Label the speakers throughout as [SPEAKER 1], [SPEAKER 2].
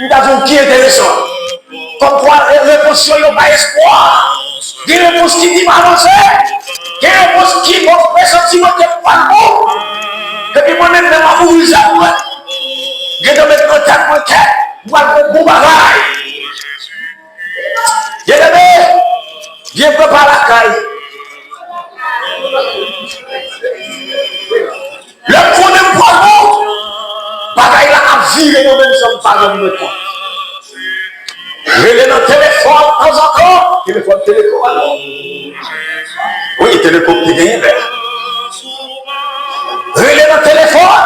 [SPEAKER 1] Nous avons qui est intéressant. Comme quoi, réponse n'a pas espoir. Il y a une réponse qui dit avancer. Il y a une réponse qui m'a fait sentiment que pas bon. Et puis moi-même, je vais vous avouer. Je vais mettre en tête mon cœur. Je vais faire bon bagaille. Bien aimé, viens préparer la caille. Le premier poisson, bagaille là a viré nous-mêmes sommes pas dans le temps. Relais dans le téléphone, de temps en temps. Téléphone, alors. Oui, téléphone qui gagne vert. Relais dans le téléphone.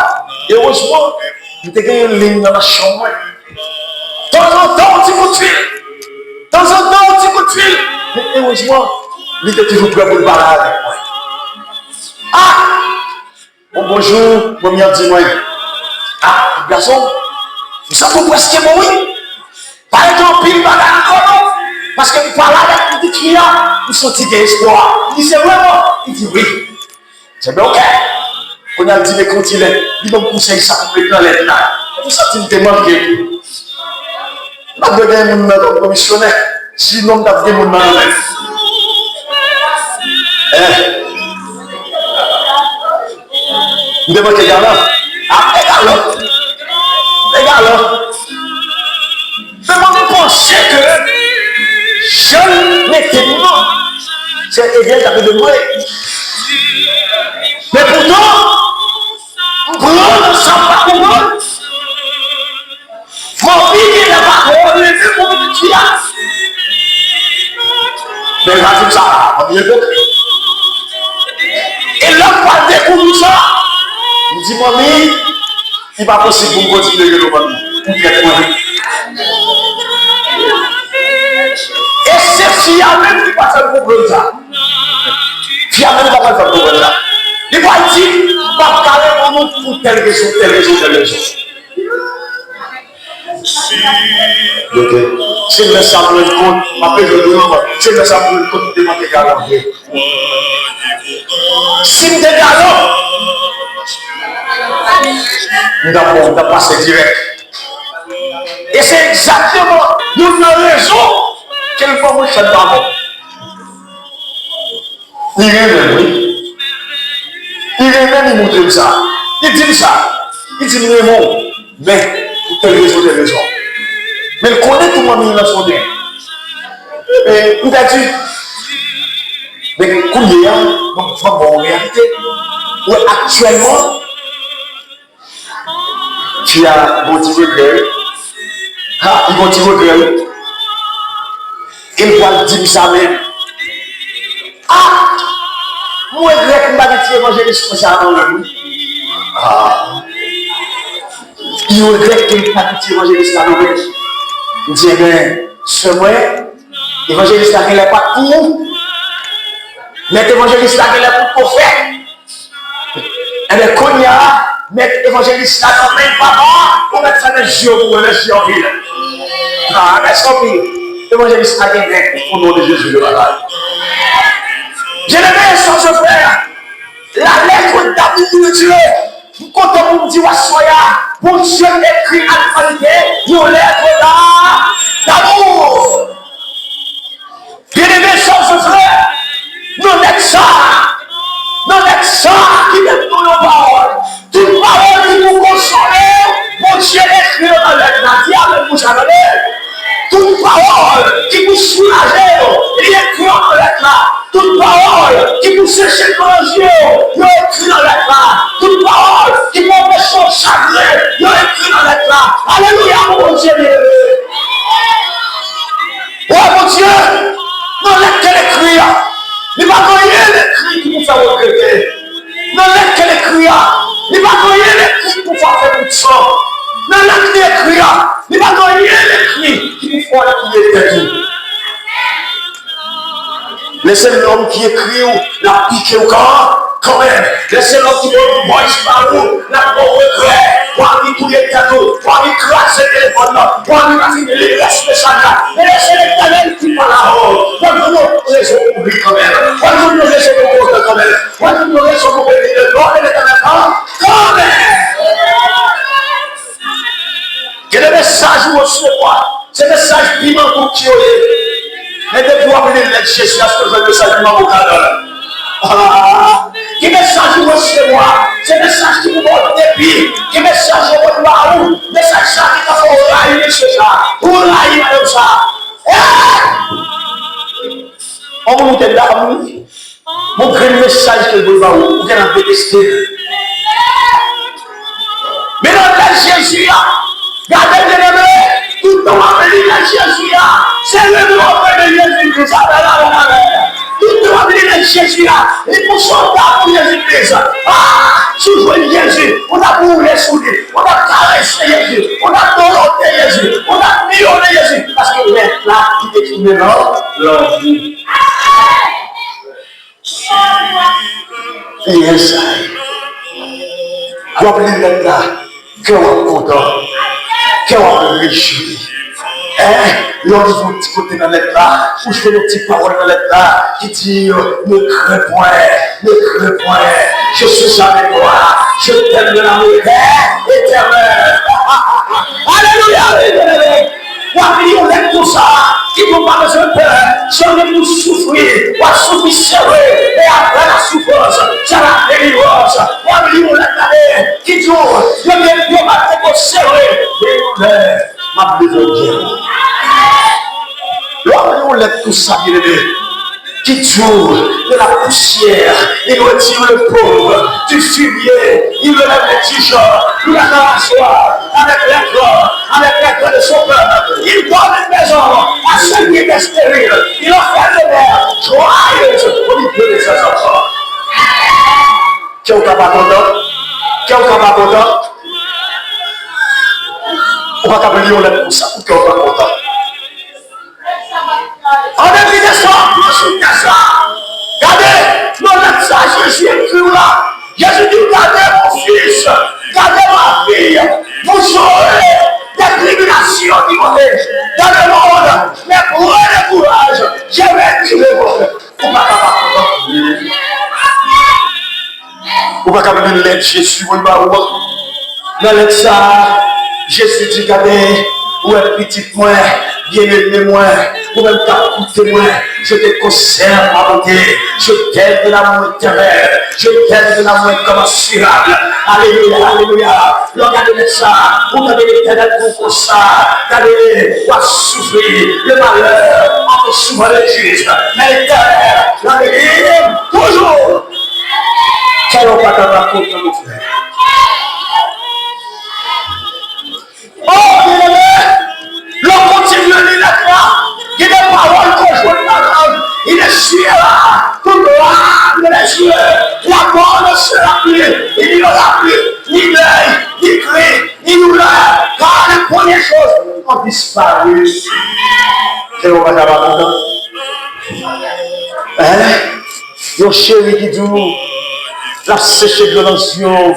[SPEAKER 1] Et heureusement, nous avons gagné une ligne dans la chambre. De temps en temps, un petit coup de fil. De temps en temps, un petit coup de fil. Mais heureusement, il était toujours prêt pour le parler avec moi. Ah! Bon, bonjour, bon, dis-moi. Ah, garçon, vous savez presque bon, oui? Par exemple, pile bagarre encore, parce que vous parlez avec le petit client, vous sentez espoir. Il dit c'est vraiment, il dit oui. C'est bien ok. On a dit mais continue, il va me conseiller ça pour mettre dans l'aide là. Vous sentez une demande qui est. On a donné mon commissionnaire, sinon on a donné mon nom. Vous demandez les gars là. Ah, les gars là. Les gars là. Mais moi, je pensais que je n'étais pas. C'est Eliel qui avait demandé. Mais pourtant, pour nous, nous ne sommes pas pour nous. Mon fils n'a pas pour les deux pour le tuer. Mais il va dire ça, on y est bon. Et l'homme va découvrir ça. Il dit, mamie, il n'est pas possible pour me continuer le monde. Et c'est Fia même qui passe le problème ça. Fia même qui passe le problème ça. Il va dire, pas carré pour telle raison, telle raison, telle raison. Ok. C'est le sabre de compte, après je le demande, c'est le sabre de compte de mon galop. Si nous sommes galop, nous avons passé direct. Et c'est exactement une raison qu'elle va vous faire d'abord. Il rêve, oui. Il rêve, il montre ça. Il dit ça. Il dit non, mais pour telle raison, telle raison. Mais il connaît tout le monde dans son nez. Et il a dit, mais combien, en réalité, actuellement, tu as motivé gueule. Ah, il continue de gueule. Il va dire ça même. Ah! Moi, je regrette que je suis évangéliste pour ça dans le monde. Ah! Il regrette que je suis évangéliste dans le monde. Il dit, bien, ce moi, évangéliste là, il n'est pas pour. Mais évangéliste là, il est pour faire. Et bien, quand il y a, mettre évangéliste là, quand même pas bon, on met ça dans le jeu pour le jeu en ville. Ah, mais c'est pas pire. Évangéliste là, il est au nom de Jésus de la Bible. Je le mets sans je frère. La lettre d'amour de Dieu. Quand on me dit, Wassoya, pour Dieu écrit à l'humanité, une lettre d'amour. Bien-aimé sans je frère. Nous n'êtes ça. Nous n'êtes ça qui est pour nos paroles. Toute parole qui vous consoler, mon Dieu écrit dans la lettre. Diable vous avez. Toute parole qui vous soulage, il est écrit dans la lettre. Toute parole qui vous sèche dans les yeux, il est écrit dans la lettre. Toute parole qui vous met son chagrin, il est écrit dans la lettre. Alléluia, mon Dieu. Oh mon Dieu, non, laquelle écrit. Il va rien l'écrit qui vous fait regretter. Non, laquelle écrit. Il va rien l'écrit qui vous fait faire tout ça. Non, laquelle écrit. Il va rien l'écrit qui vous fait qu'il est perdu. Laissez l'homme qui écrit ou la piqué au corps, quand même. Laissez l'homme qui veut moi par vous, la pauvre regret. Pour lui tous les cadeaux, pour lui classer le téléphone, pour lui raffiner les restes de chacun. Et laissez l'éternel qui parle là-haut. Pour nous laissons ouvrir quand même. Pour nous laissons nos causes quand même. Pour nous laissons nos bénis de gloire et l'éternel quand même. Que le message vous recevoir, c'est le message piment pour qui mais depuis vous venez de Jésus, à ce que je veux le message piment pour qui message vous recevoir, c'est le message qui vous donne depuis, qui message vous donne là où, message ça qui t'a fait oreille, monsieur ça, oreille, madame ça. On vous dit là, mon grand message que vous avez, vous allez détester. Mais dans Jésus, regardez bien, tout le monde a venu dans Jésus, c'est le nom de Jésus-Christ. Tout le monde a venu dans Jésus, les pourcentages pour Jésus-Christ. Si vous voyez Jésus, on a bourré sous lui, on a caressé Jésus, on a doloté Jésus, on a millionné Jésus, parce que maintenant, il est trouvé leur vie. Et ça, vous appelez maintenant, que vous êtes content, que vous êtes réjoui. L'autre vous petit côté dans l'être là, où je fais des petites paroles dans l'être là, qui dit, ne crains point, je suis avec toi, je t'aime de l'amour éternel. Alléluia, ou on aime tout ça, qui n'ont pas besoin de peur, si on aime nous souffrir, on va souffrir serré, et après la souffrance, c'est la délivrance. Ou on aime qui dit, je viens pas te serré, et on aime ma besoin de Dieu. On lève tout ça, bien aimé, qui tourne de la poussière, il retire le pauvre du fumier, il le lève les petits gens, il la rassoir avec les cœurs de son peuple, il donne une maison à ceux qui étaient stériles, il offre des mères joyeuses pour libérer ses enfants. Qui est au content? On va t'appeler, on lève tout ça, pour qu'on soit content. On a dit ça, regardez, nous avons ça, Jésus écrit là. Jésus dit, regardez mon fils, regardez ma fille, vous aurez des tribulations qui vont dans le monde, mais prenez courage, je vais tuer vos frères. Vous ne pouvez pas venir l'aide Jésus, vous ne pouvez pas. Dans l'aide ça, Jésus dit, regardez, où est petit moi, bien aimé moi, ou même t'écouter moi, je te conserve ma bonté, je t'aime de l'amour éternel, je t'aime de l'amour incommensurable. Alléluia, alléluia. Regardez ça, vous avez l'éternel pour ça, regardez, on va souffrir le malheur, on peut souvent le juste, mais l'éternel, regardez, toujours. Quel on va t'en raconter, mon frère? Oh, bien-aimé, l'on continue de lire là, il y a des paroles qu'on joue dans la langue, il est sûr là, tout l'âme des yeux, la mort ne sera plus, il n'y aura plus ni deuil, ni cri, ni douleur, car les premières choses ont disparu. C'est où on va savoir maintenant? Nos chéris qui disent, la séchée de l'onction.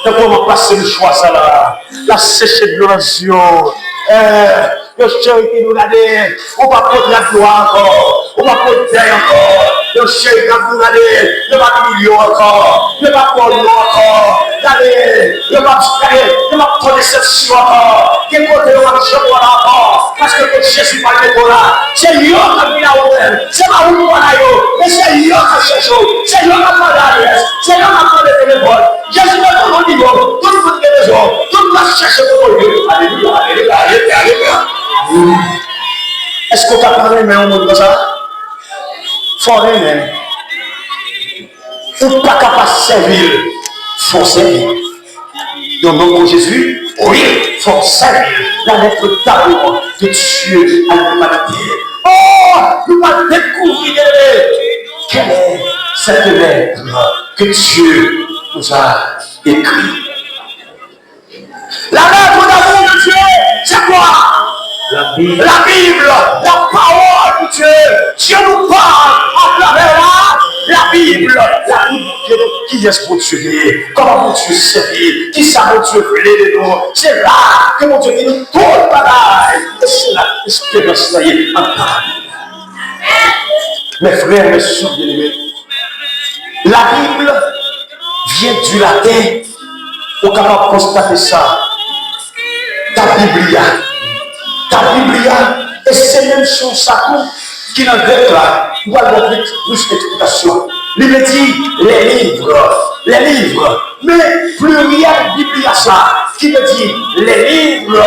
[SPEAKER 1] Donc on va passer le choix ça là. La séchée de l'onction. Le chéri qui nous l'a dit, on va prendre la gloire encore. On va prendre le encore. Le chéri qui nous l'a dit, ne va pas million encore. Ne va pas nous encore. Allez, ne va pas déception encore. Quel côté on va nous encore. Parce que Jésus va le là. C'est lui qui a mis la hauteur. C'est pas où nous allons. Mais c'est lui qui a cherché. C'est lui qui a pris l'adresse. C'est lui qui a pris le téléphone. Jésus va dans le niveau. Tout le monde est maison. Tout le monde cherche pour lui. Alléluia, alléluia, alléluia. Est-ce qu'on t'a parlé, mais on me dit ça? Faut rien. Ou pas capable de servir. Faut servir. Dans le nom de Jésus, oui, faut servir la lettre d'amour de Dieu à l'humanité. Oh, nous allons découvrir quelle est cette lettre que Dieu nous a écrite. La lettre d'amour de Dieu, c'est quoi? La Bible, la parole de Dieu. Dieu nous parle à travers la Bible. La Bible, qui est-ce que Dieu est? Comment mon Dieu servir? Qui ça mon Dieu voulait de nous? C'est là que mon Dieu dit nous tout le bagaille. Et c'est là que l'espérance est en paradis. Mes frères, mes soeurs bien-aimés, la Bible vient du latin. On est capable de constater ça. ta Biblia, et c'est même son sacou qui dans le grec là, on va montrer plus d'explication. Il me dit les livres, mais pluriel Biblia ça, qui me dit les livres,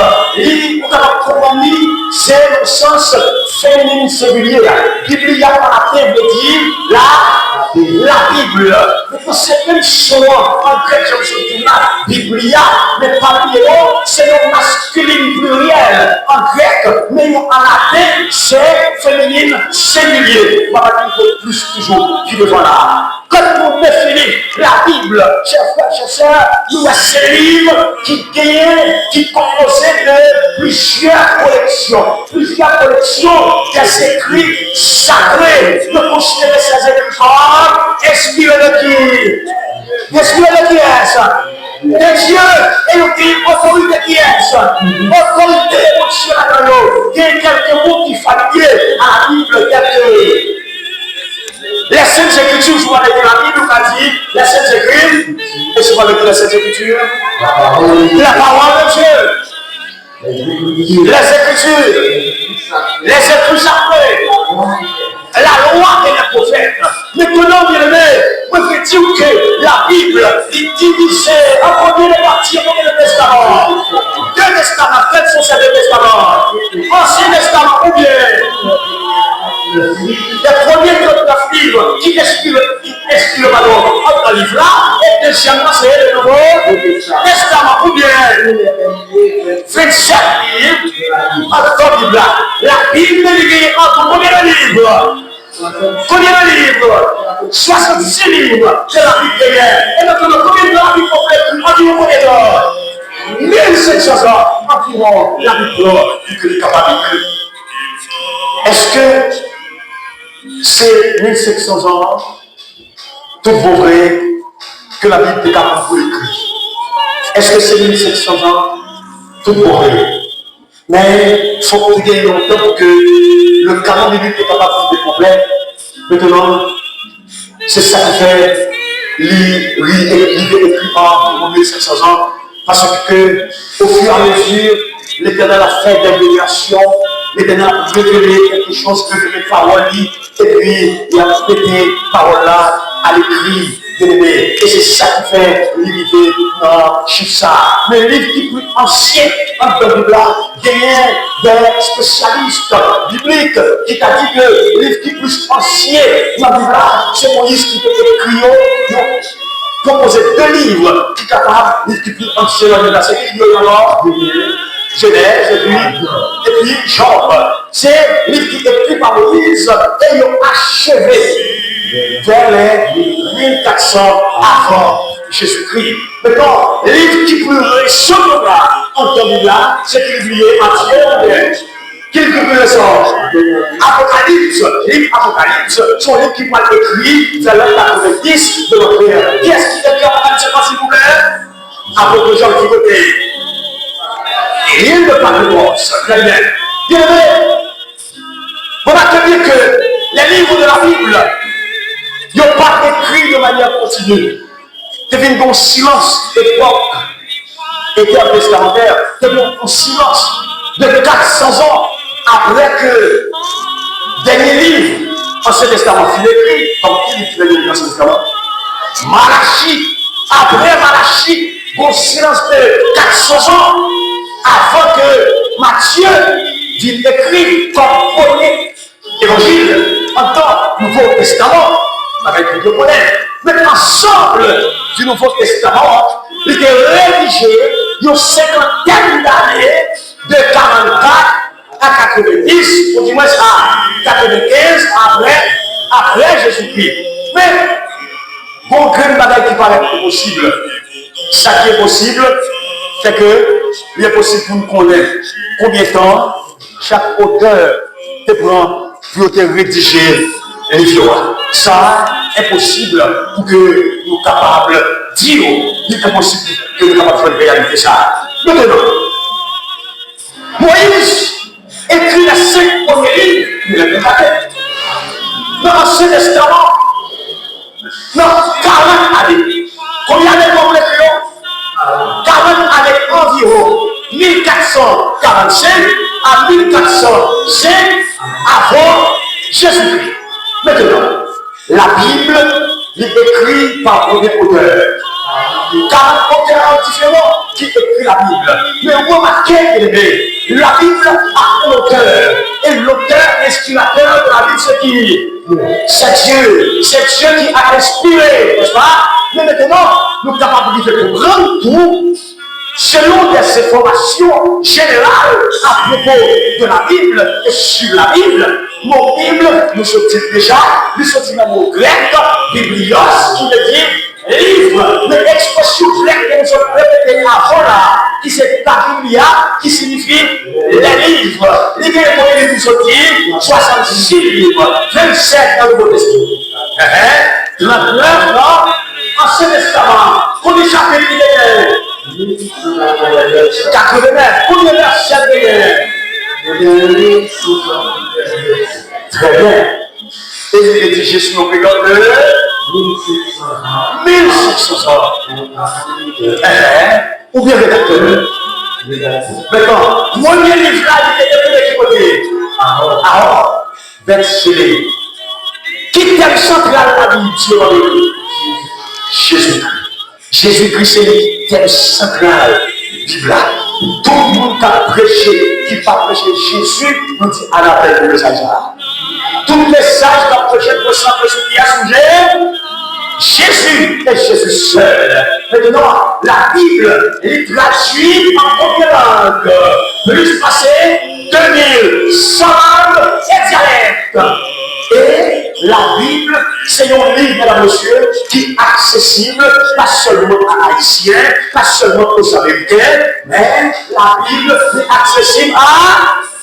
[SPEAKER 1] c'est le sens féminin singulier. Biblia par la Bible dit la Bible. C'est même son en grec, je me suis Biblia, mais pas c'est le masculin pluriel en grec, mais en latin, c'est féminin singulier. On va dire plus toujours qui devant là. Quand vous définissez la Bible, chers frères, chers sœurs, nous avons ces livres qui composaient de plusieurs collections des écrits sacrés. Nous considérons ces écrits comme inspirés de qui? Inspirés de qui est ça? De Dieu, et nous disons autorité qui est ça? Autorité émotionnelle. Il y a quelques mots qui familiers à la Bible, quelques. Les Saintes Écritures, je vois avec la Bible, on a dit, les Saintes Écritures, et je vois avec les Saintes Écritures, la parole de Dieu, les Écritures, les Écritures sacrées, la loi et les prophètes. Maintenant, bien aimé, moi je veux dire que la Bible est divisée en combien de parties, en combien de testaments? Deux testaments, quels sont ces deux testaments? Ancien testament ou bien? Les premiers 39 livres qui expliquent le livre-là, et deuxièmement, c'est le Nouveau Testament, ou bien 27 livres entre Bible. La Bible est entre combien de livres? Combien de livres? 66 livres, c'est la Bible derrière. Et maintenant, combien de la Bible complète? Environ combien de temps? 1700 ans, environ la Bible que les capables d'écrire. Est-ce que c'est 1700 ans, tout beau vrai, que la Bible est capable de écrire? Est-ce que c'est 1700 ans, tout beau vrai? Mais il faut qu'il y ait longtemps pour que le canon biblique est capable de des problèmes. Maintenant, c'est ça qui fait l'écrit en 1700 ans, parce que au fur et à mesure, l'Éternel a fait des révélations, l'Éternel a révélé quelque chose, révélé parole, et puis il a pété parole là à l'écrit. Et c'est ça qui fait l'unité dans Chissa. Mais le livre qui est plus ancien en Bible, il y a des spécialistes bibliques qui t'a dit que le livre qui est plus ancien dans la Bible, c'est Moïse qui peut écrire. Ils ont composé deux livres qui sont capables, le livre qui est plus ancien dans la Bible, c'est Genèse et puis Job. C'est le livre qui est écrit par Moïse et ils ont achevé vers les 1400 avant Jésus-Christ. Maintenant, le livre qui peut réchauffer en termes là, c'est qu'il est lié à Dieu. Qu'il peut réchauffer Apocalypse, livre Apocalypse, son livre qui peut être écrit vers l'an 90 de notre ère. Qui est-ce qui est écrit en Apocalypse, s'il vous plaît? Apôtre Jean qui côté. Il ne parle pas, très bien. Bien aimé, on va te dire que les livres de la Bible, ils n'ont pas écrit de manière continue. Il y a un silence époque intertestamentaire. Il y a un silence de 400 ans après que dernier livre, Ancien Testament, fut écrit. Comme qui dit le livre Ancien Testament? Malachie. Après Malachie, un silence de 400 ans avant que Matthieu vienne écrire comme premier évangile en tant que Nouveau Testament. Avec le connaît. Mais l'ensemble du Nouveau Testament, il est rédigé il y a une cinquantaine d'années, de 44 à 90, ou du moins à 95 après Jésus-Christ. Mais, bon, grande bagaille qui paraît possible. Ça qui est possible, c'est que il est possible pour nous connaître combien de temps chaque auteur te prend pour te rédiger les livres. Ça est possible pour que nous soyons capables de dire, il est possible que nous soyons capables de réaliser ça. Maintenant, Moïse écrit les 5 premiers livres, il est préparé. Dans l'Ancien Testament, dans 40 années. Combien d'années pour l'écrire? 40 années environ, 1400 1745 à 1405 avant Jésus-Christ. Maintenant, la Bible est écrite par combien d'auteurs? 40 auteurs différents qui écrivent la Bible. Mais remarquez, la Bible a un auteur. Et l'auteur inspirateur de la Bible, c'est qui? C'est Dieu. C'est Dieu qui a inspiré, n'est-ce pas? Mais maintenant, nous sommes capables de comprendre tout selon des informations générales à propos de la Bible et sur la Bible. Mon Bible, nous sommes déjà, nous sommes dans le mot grec, biblios, qui veut dire livre, mais l'expression grecque que nous avons répétée avant là, qui c'est la Biblia, qui signifie les livres. Les livres nous sont dit 66 livres, 27 dans le Nouveau Testament. 39 dans l'Ancien Testament. Combien de chapitres il y a? 89. Combien de versets il y a? Très bien. Et il est dit Jésus au période de 1600 ans. Ou bien rédacteur. Maintenant, premier livre là, il était de côté. Alors, verset. Qui thème central de la Bible sur la Bible? Jésus-Christ. Jésus-Christ, c'est le thème central de la Bible. Tout le monde qui a prêché, qui n'a pas prêché Jésus, nous dit à la paix de le tous les sages qui ont prêché pour ce qui a sujet, Jésus et Jésus seul. Maintenant, la Bible est traduite en combien de langues? Plus passé 2100 langues et dialectes. Et la Bible, c'est un livre, mesdames et messieurs, qui est accessible pas seulement à Haïtiens, pas seulement aux Américains, mais la Bible est accessible à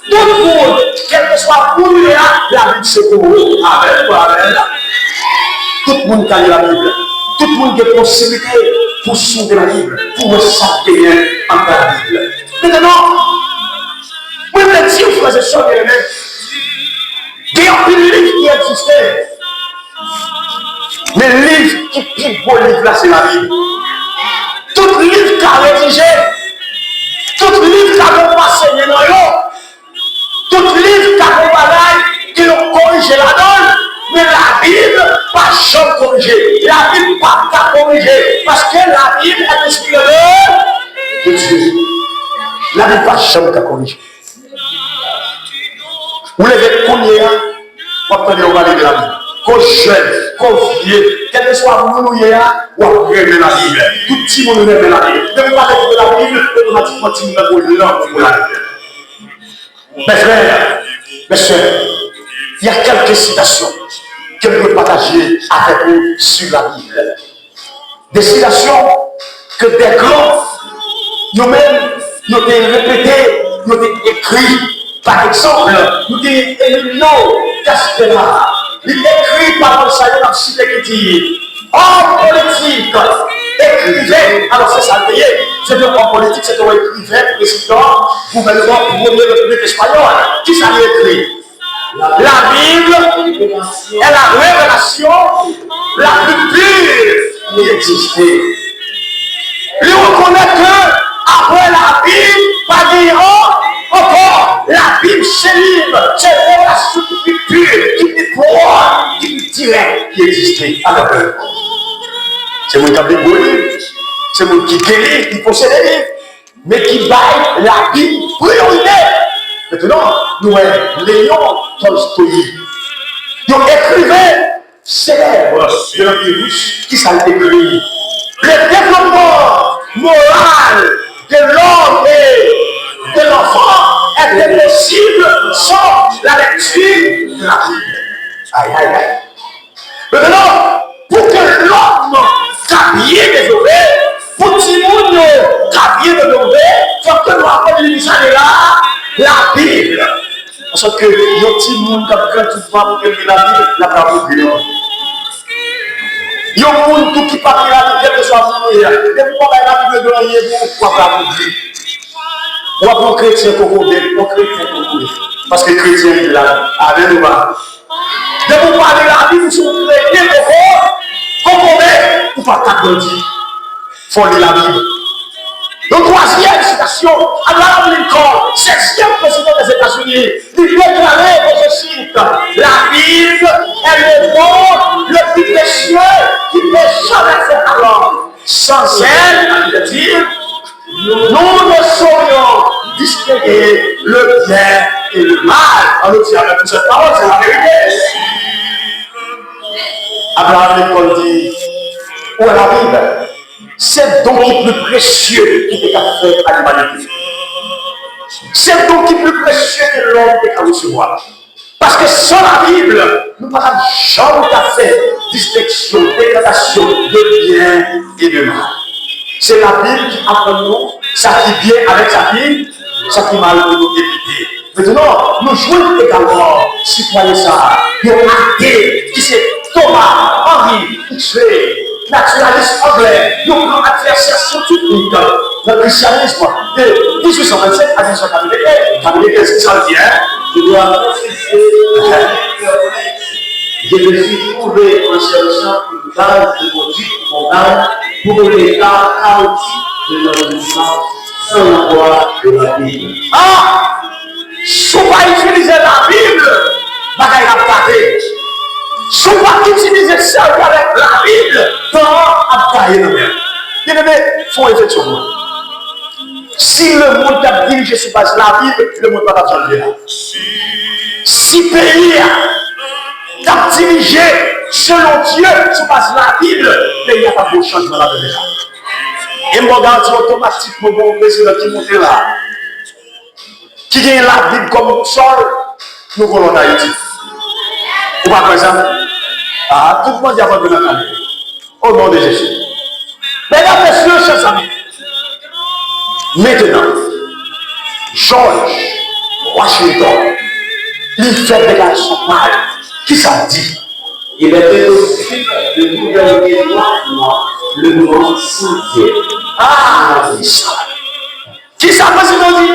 [SPEAKER 1] tout le monde. Quel que soit où il est, la Bible c'est pour vous. Amen. Tout le monde qui a la Bible. Tout le monde qui a possibilité pour sauver la Bible, pour s'appuyer en la Bible. Maintenant, vous me dites, frères et sœurs, il y a un livre qui existait. Mais le livre qui est le bon livre là, c'est la Bible. Tout livre qui a rédigé, tout livre qui a enseigné dans l'eau, tout livre qui a bagaille, qui a corrigé la donne, mais la Bible pas jamais corrigée. La Bible pas corrigée. Parce que la Bible est inspirée de Dieu. La Bible pas jamais corrigée. Vous l'avez connu, vous attendez au valide de la Bible. Qu'on jeune, qu'on vieux, quel que soit mouillé, ou après la Bible. Tout le monde aime la Bible. Ne pas de la Bible, automatiquement, tu ne peux pas pour la Bible. Mes frères, mes soeurs, il y a quelques citations que je veux partager avec vous sur la Bible. Des citations que des grands, nous-mêmes, nous avons répétées, nous avons écrites. Par exemple, nous avons Emilio Castella. Il écrit par le salut dans le qui dit homme politique, écrivain. Alors c'est ça le pays. C'est un homme politique, c'est un écrivain, président, gouvernement, premier république espagnole. Qui ça lui écrit? La Bible est la révélation la plus pure qui existait. Il reconnaît que après la Bible, pas dire encore, la Bible c'est libre, c'est la révélation qui est pure, qui est droite, qui est directe, qui existait. Alors, c'est mon qui a des beaux livres, c'est mon qui guérit, qui possède des livres, mais qui baille la Bible priorité. Maintenant, nous avons Léon Tolstoï. Nous écrivain célèbre de l'Empire qui s'est écrit. Le développement moral de l'homme et de l'enfant est impossible sans la lecture de la Bible. Aïe, aïe, aïe. Maintenant, pour que l'homme soit bien développé, pour que le monde soit bien développé, il faut que nous apprenions l'émission de la Bible. Parce que les petits monde qui ont grandi pour que la Bible n'a pas oublié. Il y a un monde qui parle de la Bible, quel que soit le monde. Et pourquoi la Bible de l'année pour pas oublier? Ou pour chrétien pour oublier, pour chrétien pour oublier. Parce que chrétien est là. Amen ou pas? De vous parler de la Bible, si vous chrétien pour comprendre, ou pas qu'à grandir. Il faut lire la Bible. Donc, troisième citation, Abraham Lincoln, 7 Sans elle, il dit, nous ne saurions distinguer le bien et le mal. On nous dit avec toute cette parole, c'est la vérité. Abraham Lincoln dit, où est la Bible? C'est donc le plus précieux qui est à faire à l'humanité. C'est donc le plus précieux que l'homme est à recevoir. Parce que sans la Bible, nous ne pouvons jamais faire distinction, dégradation de bien et de mal. C'est la Bible qui apprend nous, ça qui est bien avec sa Bible, ça qui est mal pour nous éviter. Maintenant, nous jouons également, citoyens ça, des athées, qui c'est Thomas, Henry, Huxley, naturaliste anglais, nos grands adversaires scientifiques dans le christianisme de 1827 à 1895. C'est ça le dit, hein? Je dois je me suis trouvé en cherchant une base de conduite morale pour l'état chaotique de l'environnement sans l'avoir de la Bible. Ah! Si on va utiliser la Bible, bagaille la parler. Si on va utiliser ça avec la Bible, dans à tailler le même. Bien aimé, faut effectivement. Si le monde a dirigé sur base de la Bible, le monde va pas changer. Si le pays a dirigé selon Dieu sur base de la Bible, le pays n'a pas de changement là dedans. Et moi, regarde automatiquement mon président qui monte là, qui gagne la Bible comme sol, nous voulons en Haïti. Ou pas comme ça? Ah, tout le monde dit avant de la caméra. Au nom de Jésus. Mesdames, messieurs, chers amis. Maintenant, George Washington, il fait des garçons mal. Qui ça dit? Il était aussi de gouverner le monde entier. Ah, ça. Qui ça, président dit?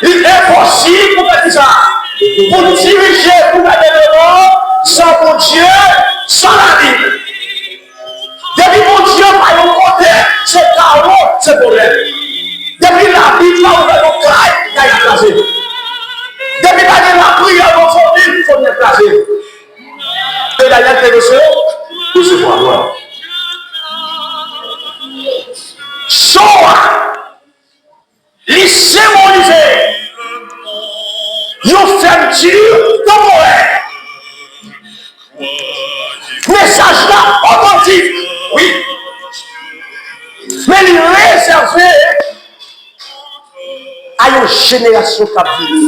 [SPEAKER 1] Il est possible pour faire ça. Pour diriger, pour garder le monde, sans mon Dieu, sans la Bible. Depuis mon Dieu, par le côté, c'est chaos, c'est problème. Depuis la Bible, là, on va nous craindre, il y a placé. Depuis la prière, dans son Bible, il faut bien placer. Et d'ailleurs, tu recevoir. Soa, les symboliser, une fermeture temporaire. Message là, authentique, oui. Mais il est réservé à une génération qui a vécu.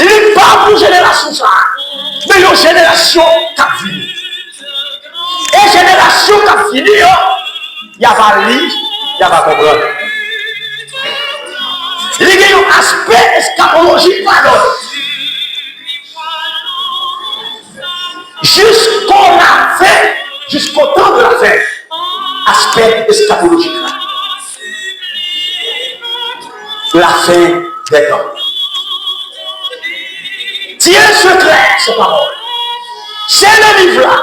[SPEAKER 1] Il n'est pas pour une génération ça, mais une génération qui a vécu. Et génération qui a fini, il n'y a pas lire, il n'y a pas comprendre. Il y a un aspect eschatologique, pardon. Jusqu'au la fin, jusqu'au temps de la fin, aspect eschatologique. La fin des temps. Tiens secret, ces paroles. C'est le livre là.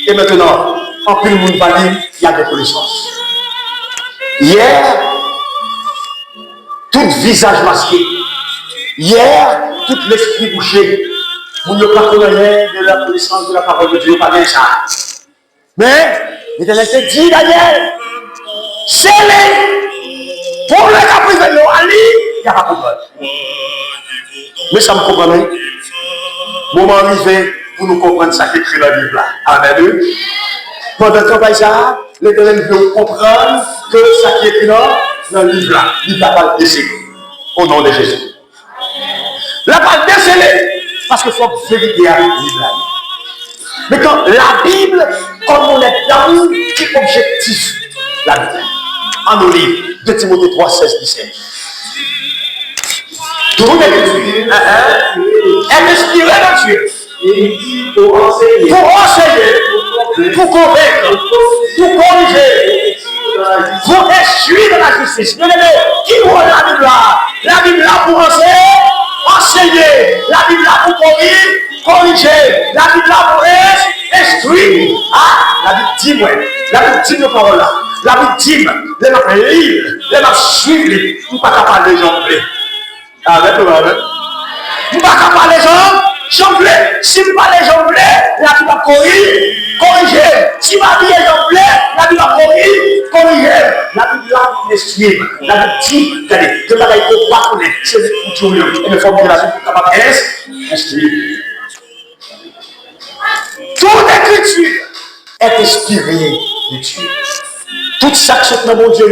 [SPEAKER 1] Et maintenant, en plus le monde va dire, il y a des connaissances. Hier, tout visage masqué. Hier, tout l'esprit bouché. Vous ne pas connaître de la connaissance de la parole de Dieu, pas bien ça. Mais, l'Éternel te dit, Daniel, c'est les pour le caprice de l'Oali, il n'y a pas de problème. Mais ça me comprend. Moment arrivé pour nous comprendre ça qui écrit dans le livre là. Amen. Pendant ce temps, ça, l'Éternel veut comprendre que ça qui est écrit dans le livre là, il n'a pas décédé. Au nom de Jésus. Il n'a pas décédé. Parce qu'il faut que vérité arrive dans le livre là. Mais quand la Bible, comme on est dans qui est objectif, la Bible, en nos livres, de Timothée 3, 16, 17. Tout le monde est inspiré de Dieu. Et dit pour enseigner, pour convaincre, pour corriger, pour instruire dans la justice. Qui voit la Bible là? La Bible là pour enseigner, la Bible là pour corriger, la Bible là pour instruire. Ah, la Bible dit, ouais. La Bible dit nos paroles là. La Bible dit, les mains lire, les mains suivre, nous ne pouvons pas parler les gens. Avec le amen. Nous ne pouvons pas parler les gens. j'en voulais. Si vous parlez, j'en voulais, la vie va corriger. Si ma vie est j'en voulais, la vie va corriger. La vie là, l'esprit. La vie dit, regardez, que la vie ne peut pas connaître. C'est le tout. Et il faut que la vie soit capable d'inspirer. Toute écriture est inspirée de Dieu. Tout ça que c'est dans mon Dieu,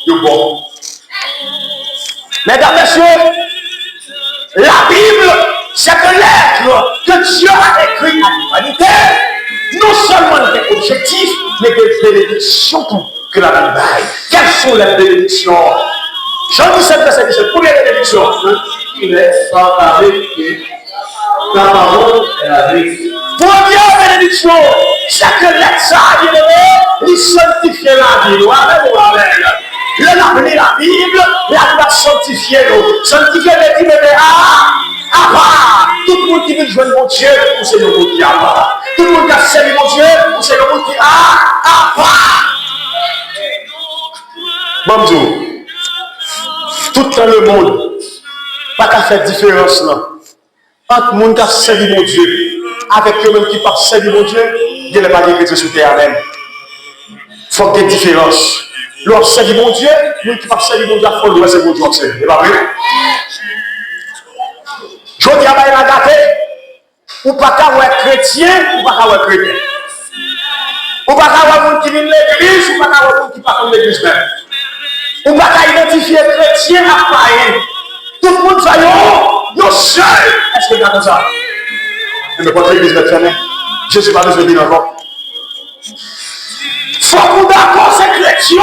[SPEAKER 1] c'est bon. Mesdames, messieurs, la Bible, c'est que l'être que Dieu a écrit à l'humanité, non seulement des objectifs, mais des bénédictions que la Bible baille. Quelles sont les bénédictions? Jean 17, verset 17, première bénédiction. Il est sans la vérité. La parole est la vérité. Première bénédiction, c'est que l'être ça, il sanctifie la vie. Amen. Il a appelé la Bible, il a sanctifié nous. Sanctifier les Bibles, à part. Tout le monde qui veut jouer mon Dieu, c'est le monde qui a part. Tout le monde qui a servi mon Dieu, c'est le monde qui a à part. Bonjour. Tout dans le monde, pas qu'à faire différence là. Entre le monde qui a servi mon Dieu, avec eux-mêmes qui pas servi mon Dieu, il n'y a pas de chrétien sur terre même. Il faut qu'il y ait une différence. L'on servi mon Dieu, nous qui pas servi mon Dieu, il faut le c'est mon Dieu. C'est pas vrai? Je dis à la gâté, ou pas qu'à être chrétien, ou pas qu'à être chrétien. Ou pas qu'à avoir monde qui vient de l'église, ou pas qu'à avoir monde qui part de l'église même. Ou pas qu'à identifier chrétien à païen. Tout le monde va yo seul. Est-ce que vous avez ça? Mais votre église est fermée. Je ne suis pas besoin de dire encore. Faut que vous d'accord, c'est chrétien.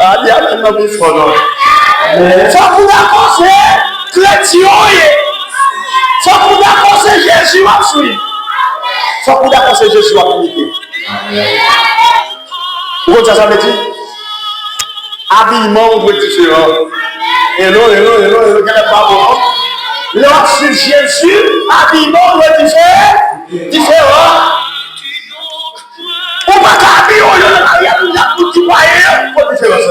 [SPEAKER 1] Ah, bien, maintenant, il faut non. Faut que vous d'accord, c'est chrétien. Faut que vous d'accord, c'est Jésus à suivre. Faut que vous d'accord, c'est Jésus à communiquer. Vous comprenez ça veut dire? Habillement ou différent. Hello, quel est pas bon? Lorsque Jésus, habillement ou différent. On va t'habiller, il y a tout qui va y pour différence.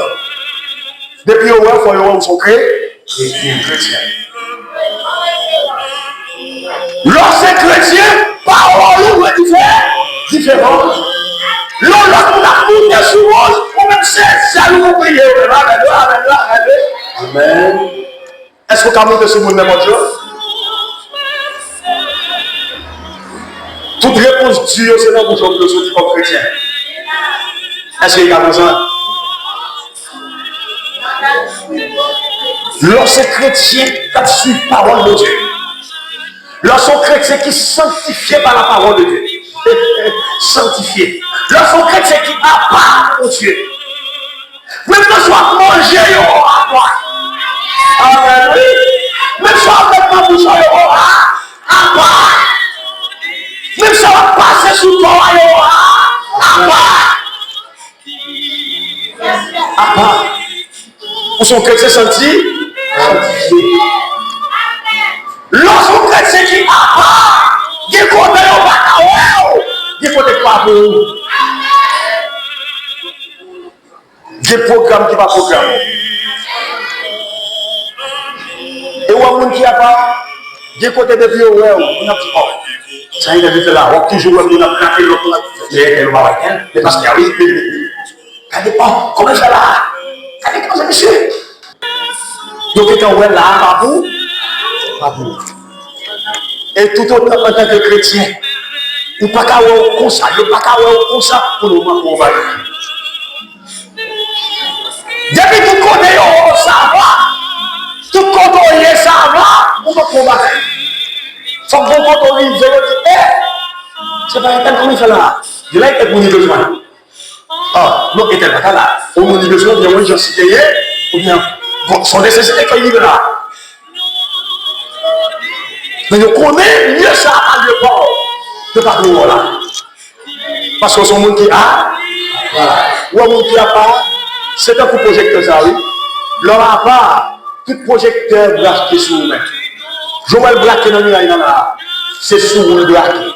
[SPEAKER 1] Depuis au moins, il faut y sont chrétiens. Lorsque chrétien, parole ou différent. L'autre, on a tout des choses, on même sait, ça nous prier. Amen. Est-ce que vous avez monté sur le même Dieu? Toute réponse Dieu, c'est dans votre bouche, vous comme chrétien. Est-ce qu'il y a besoin? Lorsque chrétien, qui suit la parole de Dieu. Lorsque chrétien qui est sanctifié par la parole de Dieu. Sanctifié. Lorsque chrétien qui a part au Dieu. Même si on va manger, à toi. Amen. Même si on va pas bouger, à part. Même si on va passer sous toi, à part. À part. Où sont chrétiens sanctifiés? Lorsqu'on chrétien qui a part, il y a côté au bacao, il y a côté pas pour. Il y a des programmes qui ne sont pas programmés. Et où est-ce qu'il n'y a pas? Il y a côté de vie, on a dit, oh, ça y est, il est là, on a toujours on a craqué l'autre, mais parce qu'il y a oui, regardez pas, comment ça là? Regardez comment ça, monsieur. Donc, quand on est là, pas vous. Et tout autant en tant que chrétien, il n'y a pas qu'à avoir comme ça, il n'y a pas qu'à avoir comme ça pour nous combattre. Depuis tout côté, on savoir, tout côté, on savoir, on va combattre. Sans bon côté, on dit, c'est pas un tel comme il fait là. Je l'ai été pour nous besoin. Ah, non, il était pas là. Au moins, il besoin, bien, moi, j'en suis payé, ou bien, son nécessité qu'il y a là. Mais je connais mieux ça à l'époque de pas nous là. Parce que son monde qui a, ou un monde qui n'a pas, c'est un coup projecteur ça, oui. L'on n'a pas, tout projecteur braqué sur nous-mêmes. Joël braqué dans là, c'est sur nous braqué.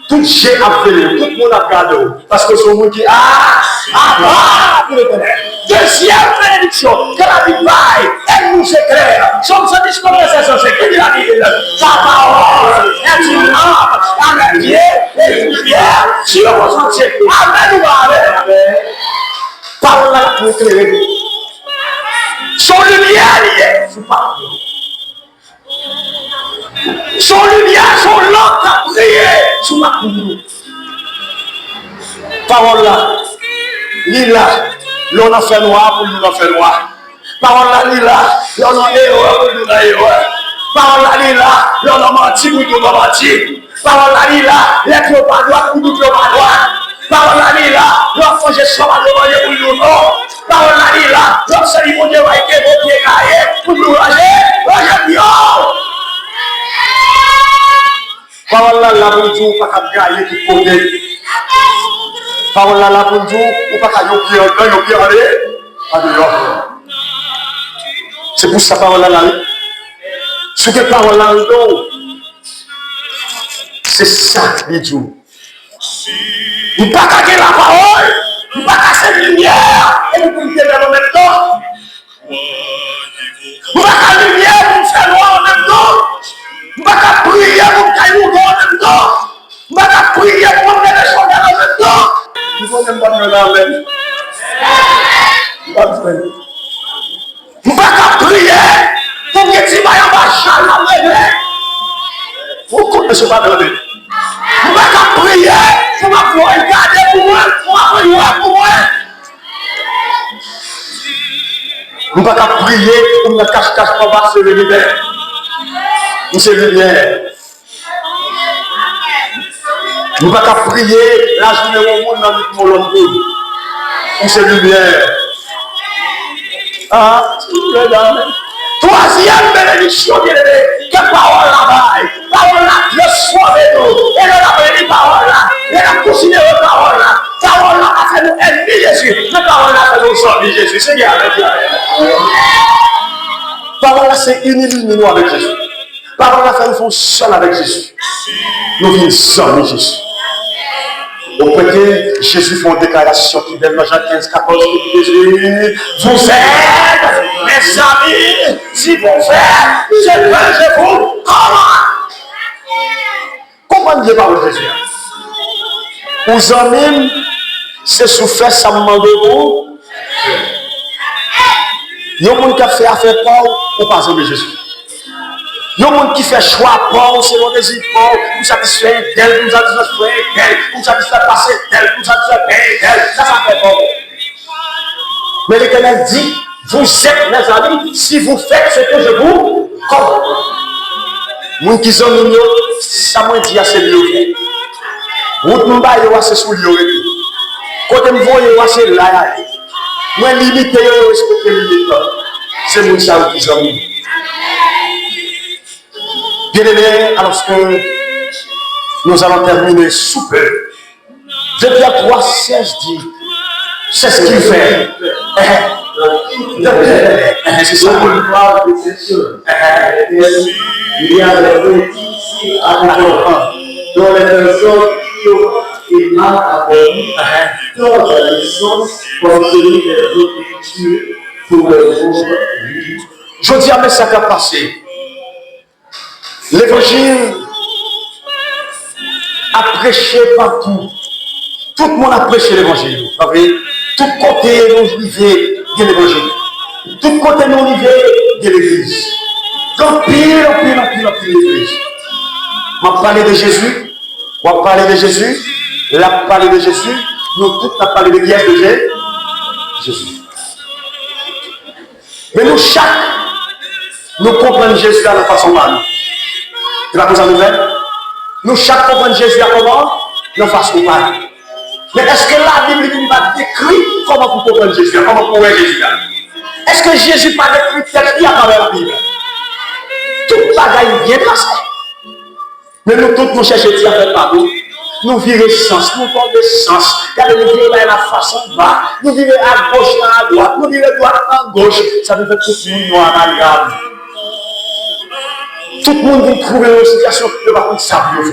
[SPEAKER 1] Tout j'ai appelé, tout le monde a gardé. Parce que son monde qui a, pour le connaître. Deuxième bénédiction, que la vie vaille, elle nous éclaire. Somme 110, verset 105, il a dit, sa éclairer. Son lumière liée sous parole. Son lumière, son lampe a brillé sous ma cour. Parole là, lila, l'on a fait noir pour nous en faire noir. Parole là, lila, l'on a erreur pour nous en erreur. Parole là, lila, l'on a menti pour nous en mentir. Parole là, lila, l'être pas droit pour nous pas droit. Parole là, lila, l'on fait gestion à nous manger pour nous non. Parole là, lila, l'on s'est dit, mon Dieu, va être mon pied caillé pour nous ranger bien. Parole là, la pour nous, pas qu'à gailler qui côté. Parole là, la pour nous, ou pas qu'à yoki en dehors. C'est pour ça parole là, ce que parole là, c'est ça, les jours. Nous ne pouvons pas gagner la parole, nous ne pouvons pas casser la lumière, et nous pouvons faire en même temps. Nous ne pouvons pas casser la lumière pour faire noir en même temps. Nous ne pouvons pas prier pour faire nous en même temps. Nous ne pouvons pas prier pour faire des choses en même temps. Nous ne pouvons pas faire même. Nous ne pouvons pas prier pour que tu vas en marcher en même temps. Vous connaissez pas de l'année. Vous ne pouvez pas prier pour m'avoir regardé pour moi, pour m'avoir pour moi. Vous ne pouvez pas prier pour me cache-cache pour passer le lumière. Vous c'est lumière. Vous ne pouvez pas prier la journée au monde dans le monde. Vous c'est lumière. Ah, troisième bénédiction, bien-aimé, que parole là-bas, parole là, le soir de nous, et le la béni parole là, et la considéré parole là a fait nous ennemis Jésus, mais parole là a fait nous sortir Jésus, c'est bien avec Dieu. Parole là, c'est unir nous avec Jésus. Parole là, fait nous seul avec Jésus. Nous venons seul Jésus. Au côté, Jésus fait une déclaration qui donne dans Jean 15, 14, Jésus, vous êtes mes amis, si vous faites, je vous commande. Comment Dieu parle de Jésus? Aux amis, c'est souffert, ça me demande de vous. Il y a des gens qui fait affaire pour pas aimer Jésus. Il y a des gens qui fait choix pour selon les idées, pour satisfaire tel, pour satisfaire tel, pour satisfaire passer tel, pour satisfaire tel, ça fait pas. Mais l'Éternel dit, vous êtes mes amis si vous faites ce que je vous commande. Moun qui sont mignons, ça m'a dit assez mieux. Route m'ba yo assez sous lui. Côté m'voye yo assez là. Moi limité yo respecter limite. C'est moun ça qui sont mignons. Bien aimé, alors que nous allons terminer sous peu. Depuis 3:16 dit, c'est ce qu'il fait. C'est ça. Il y a des petits accords dont les personnes qui ont mal abordé, dont les sens comme celui des autres cultures pour les autres. Je dis à mes sacs à passer. L'évangile a prêché partout. Tout le monde a prêché l'évangile. Vous savez, tout côté nous vivons de l'évangile. Tout côté nous vivons de l'église. Donc, pile l'église. On va parler de Jésus. On va parler de Jésus. La parler de Jésus. Nous tous on parlé de qui est de Jésus. Mais nous, chaque, nous comprenons Jésus à la façon mal. C'est la cosa nouvelle. Nous, chaque comprenons Jésus à comment? De façon mal. Mais est-ce que la Bible ne va décrire comment vous comprenez Jésus? Comment vous voyez Jésus? Est-ce que Jésus n'a pas décrit tel qu'il y a dans la Bible? Tout le bagaille bien placé. Mais nous tous nous cherchons à faire partout. Nous vivons sens, nous avons des sens. Regardez, nous vivons la façon bas. Nous vivons à gauche, à droite. Nous vivons à droite, à gauche. Ça veut dire que tout le monde nous amalgame. Tout le monde veut trouver une situation de ne pas savoir.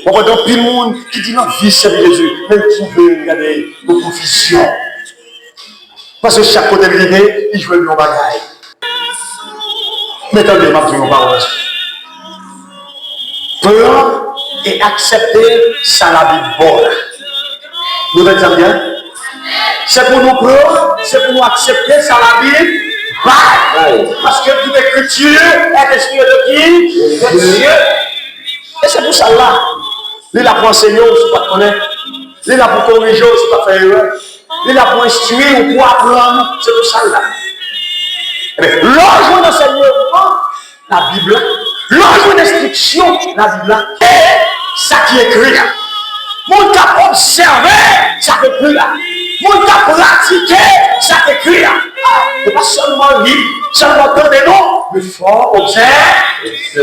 [SPEAKER 1] On voit donc tout le monde qui dit non, vie c'est Jésus. Mais trouver, regardez, nos confusions. Parce que chaque côté de l'idée, il joue une bagaille. Mais attendez, ma petite parole. Prendre et accepter ça la vie bonne. Nous allons bien. C'est pour nous prendre, c'est pour nous accepter ça la Bible. Parce que toute écriture est inspirée de qui? De Dieu. Et c'est pour ça là. Il est là pour enseigner, si tu ne connais pas. Il est là pour corriger, si tu ne fais pas erreur. Il est là pour instruire ou pour apprendre. C'est pour ça là. L'enjeu d'enseignement, la Bible, l'enjeu d'instruction, la Bible, et ça qui est écrit là. Mon cap observer, ça qui est écrit là. Mon cap pratiquer, ça qui est écrit là. Et pas seulement lire, seulement donner non, mais il faut observer. Il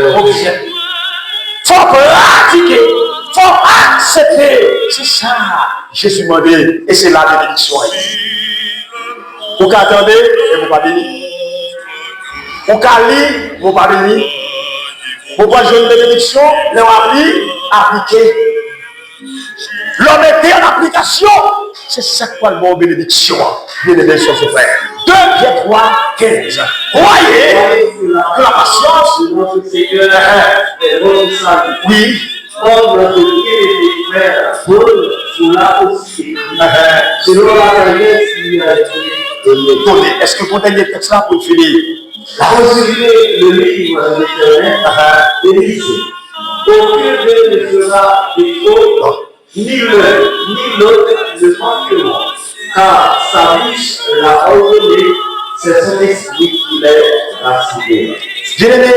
[SPEAKER 1] faut pratiquer, il faut accepter. C'est ça, Jésus m'a dit, et c'est la bénédiction. Vous attendez et vous pas béni. Vous lire, vous pas béni. Vous pas jouer une bénédiction, vous appliquer. L'homme était en application. C'est ça quoi le mot bénédiction. Bien-aimé sur ce frère. 2 Pierre 3, 15. Croyez que la patience de notre Seigneur est redoutable. Oui. Comme notre Père Paul sur la aussi. Selon la sagesse qui a été donnée. Est-ce que vous avez le texte là pour finir? Consultez le livre de l'Éternel et lisez. Aucun d'eux ne fera défaut, ni l'un ni l'autre ne manqueront, car sa bouche l'a ordonné, c'est son esprit qui l'a rassuré. Bien-aimé,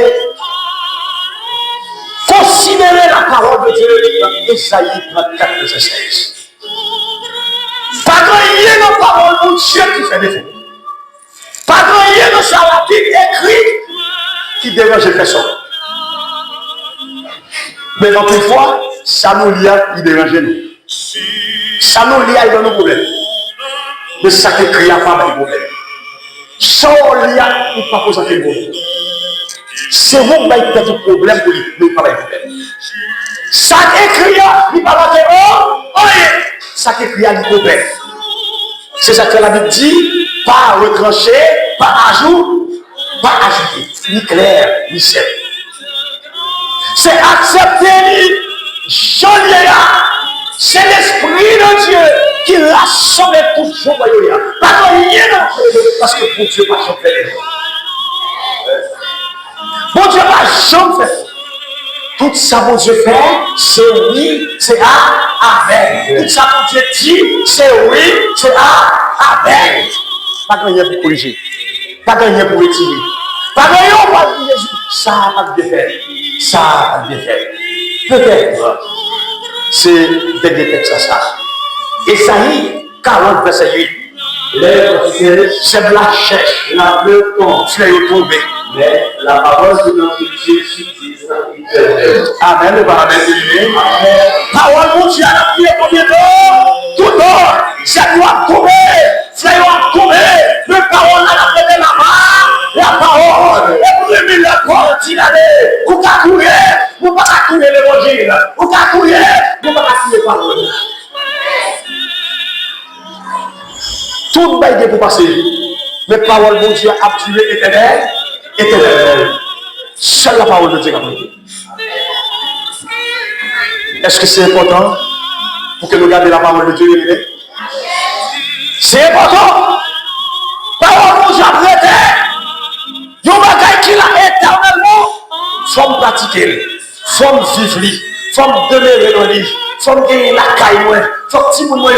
[SPEAKER 1] considérez la parole de Dieu dans Ésaïe 34, verset 16. Pas grand-chose dans la parole de Dieu qui fait défaut. Pas grand-chose dans sa Bible écrite qui dérange les personnes. Mais dans une fois, ça nous lie, il dérange nous. Ça nous lie, il donne nos problèmes. Mais ça qui crée pas de problème. Ça nous lie, il ne pas poser de problème. C'est vous qui avez peut-être un problème pour lui, mais il pas de problème. Ça qui crée, il ne pas de problème. Ça qui crée, il a problème. C'est ça que la Bible dit, pas retrancher, pas ajouter, ni clair, ni simple. C'est accepter, c'est l'Esprit de Dieu qui rassemble tout ce royaume. Parce que pour Dieu, pas jamais. Bon Dieu, pas jamais fait. Tout ça, mon Dieu fait, c'est oui, c'est amen. Tout ça, mon Dieu dit, c'est oui, c'est amen. Pas gagner pour corriger. Pas gagner pour retirer. Pas gagner pour dire Jésus. Ça a bien fait. Ça a bien fait. Peut-être. C'est des textes à ça. Esaïe 40, verset 8. C'est de la cherche. La fleur tombe. Fleur tombée. Mais la parole de notre Dieu subsiste. Amen. Le paramètre de Dieu. Parole de Dieu a prié combien d'heures? Tout d'heure. Ça doit tomber. Ça doit tomber. Le parole a la paix là-bas. La parole. Et vous aimez la parole. Vous pouvez courir. Vous ne pouvez pas courir l'évangile. Vous pouvez courir. Vous ne pouvez pas courir la parole. Tout le monde pour passer. Mais la parole de Dieu a tué éternel. Éternel. Seule la parole de Dieu a pris. Est-ce que c'est important pour que nous gardions la parole de Dieu? C'est important. La parole de Dieu a prêté. Il y a un bagage qui l'a éternellement. Faut pratiquer. Faut vivre. Faut demeurer dans lui. Faut gagner la caille. Faut que tout le monde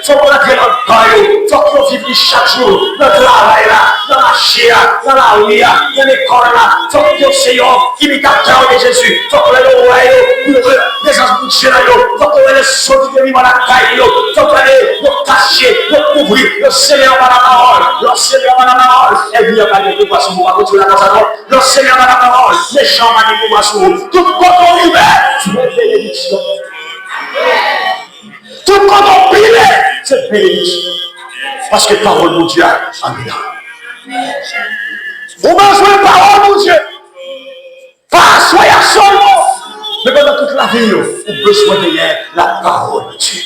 [SPEAKER 1] faut qu'on entre dans le bail. Faut qu'on vive chaque jour. Dans le travail là. Dans la chia. Dans la rue là. Dans l'école là. Faut qu'on soit imitateur de Jésus. Faut qu'on ait le royaume. Pour la présence de Dieu là. Faut qu'on ait le saut de lui dans la caille. Faut qu'on ait le cacher. Le couvrir. Le Seigneur par la parole. Le Seigneur par la parole. Et puis il n'y a pas de poisson pour continuer la concentration. Le Seigneur par la parole. Les gens manipulent. Tout le monde arrive. Tu veux bénédiction. Tout le monde pile, c'est bénédiction. Parce que parole de Dieu, amen. Vous besoin de parole de Dieu. Pas soyez seulement. Mais pendant toute la vie, vous besoin de la parole de Dieu.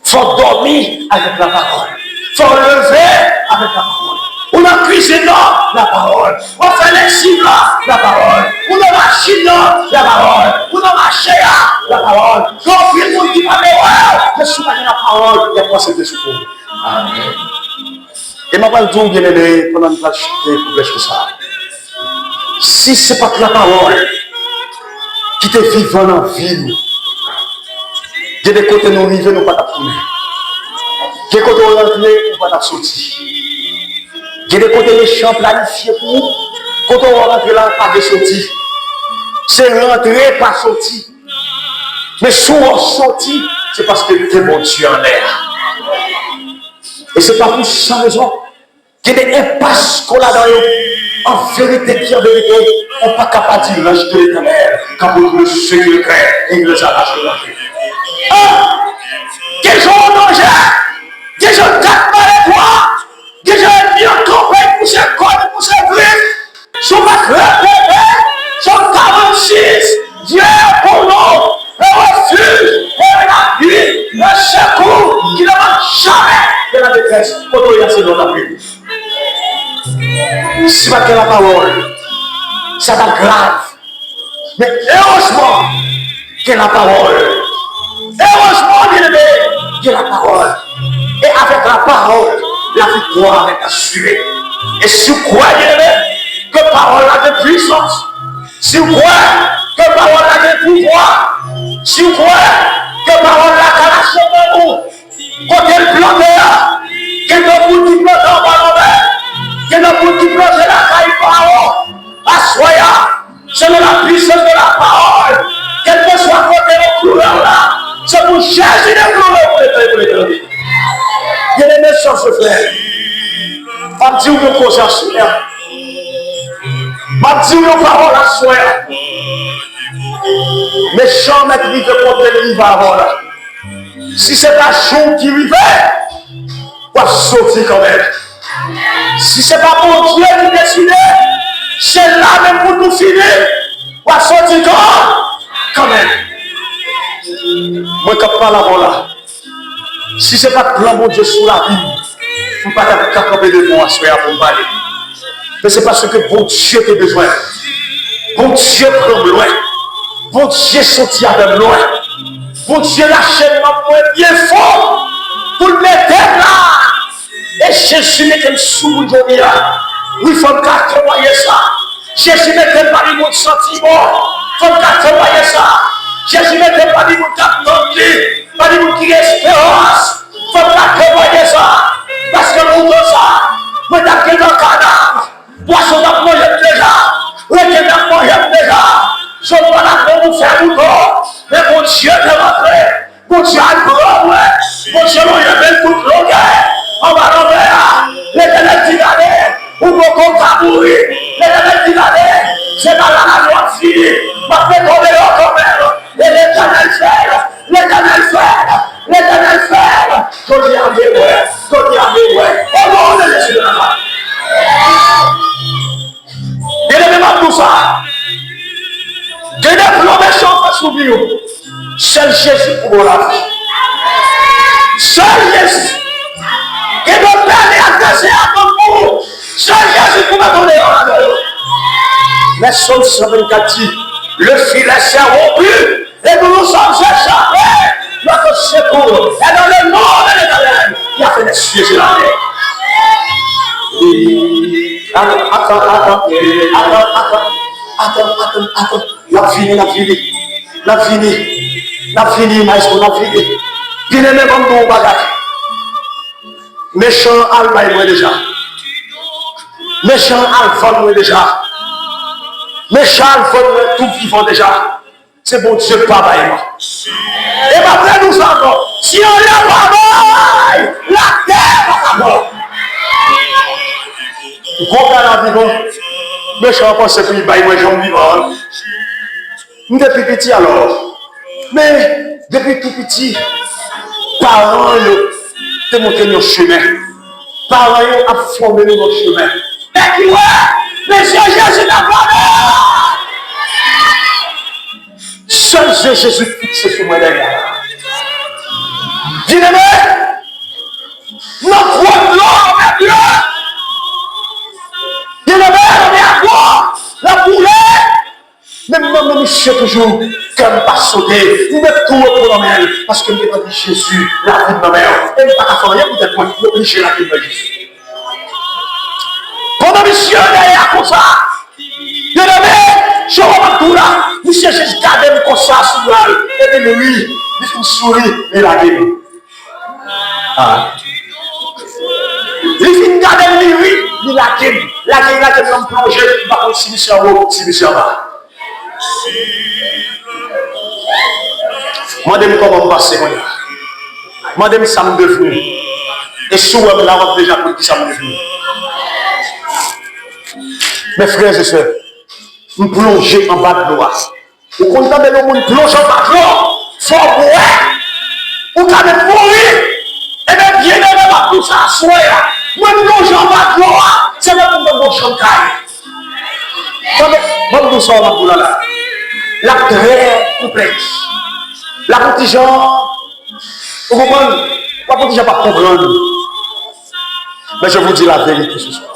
[SPEAKER 1] Il faut dormir avec la parole. Il faut lever avec la parole. On a cuisiné la parole. On fait les cibles, la parole. On a machine, la parole. Pour dans marché, la parole. Quand il y a des gens qui parlent, je suis pas dans la parole, il y a pensé de secours. Amen. Et ma parole dit, bien aimé, pendant que je vais pour prêcher ça. Si ce n'est pas que la parole qui te vivant dans la vie, il y a des côtés nous vivons, nous ne pouvons pas tourner. Il y a des côtés nous rentrons, nous ne pouvons pas sortir. Il y a des côtés méchants planifiés pour nous. Quand on rentre là, pas de sortie. C'est rentrer, pas sortir. Mais si on sortit, c'est parce que tu es mon Dieu en l'air. Et ce n'est pas pour ça raison qu'il y a des impasses qu'on a dans eux. En vérité, qui en vérité, on n'est pas capable de dire l'ange de l'éternel quand vous le secret et il les arrache de la vie. Des gens en danger, des gens tapent par les doigts, des gens mis en campagne pour ses cordes, pour ses griffes, sont pas crevés, sont 46, Dieu pour nous, un refuge, un appui, un secours qui ne manque jamais de la détresse. Quand on y a ces noms d'appui. Si pas que la parole, ça va grave. Mais heureusement que la parole, heureusement bien aimé, que la parole. Et avec la parole, la victoire est assurée. Et si vous croyez bien aimé, que la parole a de puissance, si vous croyez que la parole a de pouvoir, si vous croyez que la parole a de la chambre, quand elle plante, qu'elle ne vous dit pas dans la mer. Que nous pouvons qui plante la caille par assoya, selon la puissance de la parole, quel que soit côté de couleur là, c'est pour chercher des couleurs pour l'éternité. Il y a des méchants se frère. Pas dire que cause à soya. Pas dire que parole à soya. Méchant mais qui veut porter le livre avant là. Si c'est ta chou qui vivait, on va sortir quand même. Si ce n'est pas mon Dieu qui décide, c'est là même pour nous finir. On va sortir quand même. Moi, quand je parle avant là, si ce n'est pas le plan mon Dieu sur la vie, je ne peux pas camper devant à pour parler. Mais c'est parce que bon Dieu a besoin. Bon Dieu prend loin. Bon Dieu sortit avec loin. Bon Dieu lâche moi bien fort pour le mettre là. Et Jésus n'était sous aujourd'hui. Oui, il faut que tu voyez ça. Jésus n'était pas du monde sentiment. Il faut que tu voyez ça. Jésus n'était pas du monde qui attendait, pas du monde qui espérance. Il faut que tu voyez ça. Parce que nous avons ça. Nous avons dans le cadavre. Poisson n'a mangé déjà. Le n'a mangé déjà. Je ne vais pas vous faire tout corps. Mais mon Dieu est rentré. Mon Dieu a grand. Mon Dieu a même toute longueur. On va l'envers, l'éternel dit d'aller, ou beaucoup à mourir, l'éternel dit d'aller, c'est pas la loi fille, ma fait tomber quand même, et l'éternel fait, l'éternel fait, l'éternel fait, je dis à mes ouais, je dis à mes ouais, au nom de Jésus de la main. Il y a même tout ça, il y a des plans méchants face au bio, seul Jésus pour la vie, seul Jésus. Et nos pères les adresser à ton pour. Seul Jésus pour m'attendre en la mais Psaume 124 dit, le filet s'est rompu et nous nous sommes échappés. Notre secours est dans le nom de l'Éternel. Il a fait des cieux et la terre. Attends. La fini, maestro, la fini. Bien aimé comme ton bagage. Méchant Albaï, moi déjà. Méchant Alphon, moi déjà. Méchant Alphon, moi tout vivant déjà. C'est bon Dieu, papa et moi. Et après nous encore, si on l'a pas la terre va mort. Gros gars la vivant. Méchant pense que il baille moi j'en vivant. Depuis petit alors. Mais depuis tout petit, parents te montrer nos chemins. Parents ont formé nos chemins. Et qui ouais, Monsieur Jésus n'a pas seul Jésus fixe sur moi derrière. Bien-aimé, notre foi de l'homme est Dieu. Bien-aimé, on est à quoi? La poulet, même monsieur toujours, comme pas sauter, il met tout au pronomène, parce que je pas dit Jésus, la vie de ma mère, et il pas faire rien, peut-être moi, il obligé la vie de Jésus. Pendant monsieur, derrière comme ça, bien aimé, je remarque tout là, monsieur, je garde comme ça, sous l'âle, et puis lui, il fait une souris, et la gueule. Ah. Il fait une garde, lui, il la gueule. La gueule, il a plongé, il va comme si monsieur en haut, si monsieur en bas. Madame, comment passer, madame, ça me devenu. Et souvent, là, on a déjà pris qui ça me devenu. Mes frères et sœurs, nous plongeons en bas de l'eau. Vous comprenez le monde plonge en bas de l'eau, faut boire, ou quand même mourir. Et bien, bien aimé, tout ça, soir, moi, plonge en bas de l'eau, c'est même pour mon chantail. Bon, nous sommes en bas de là. La très complexe. La petite gens, vous comprenez, la petite gens pas comprendre. Mais je vous dis la vérité ce soir.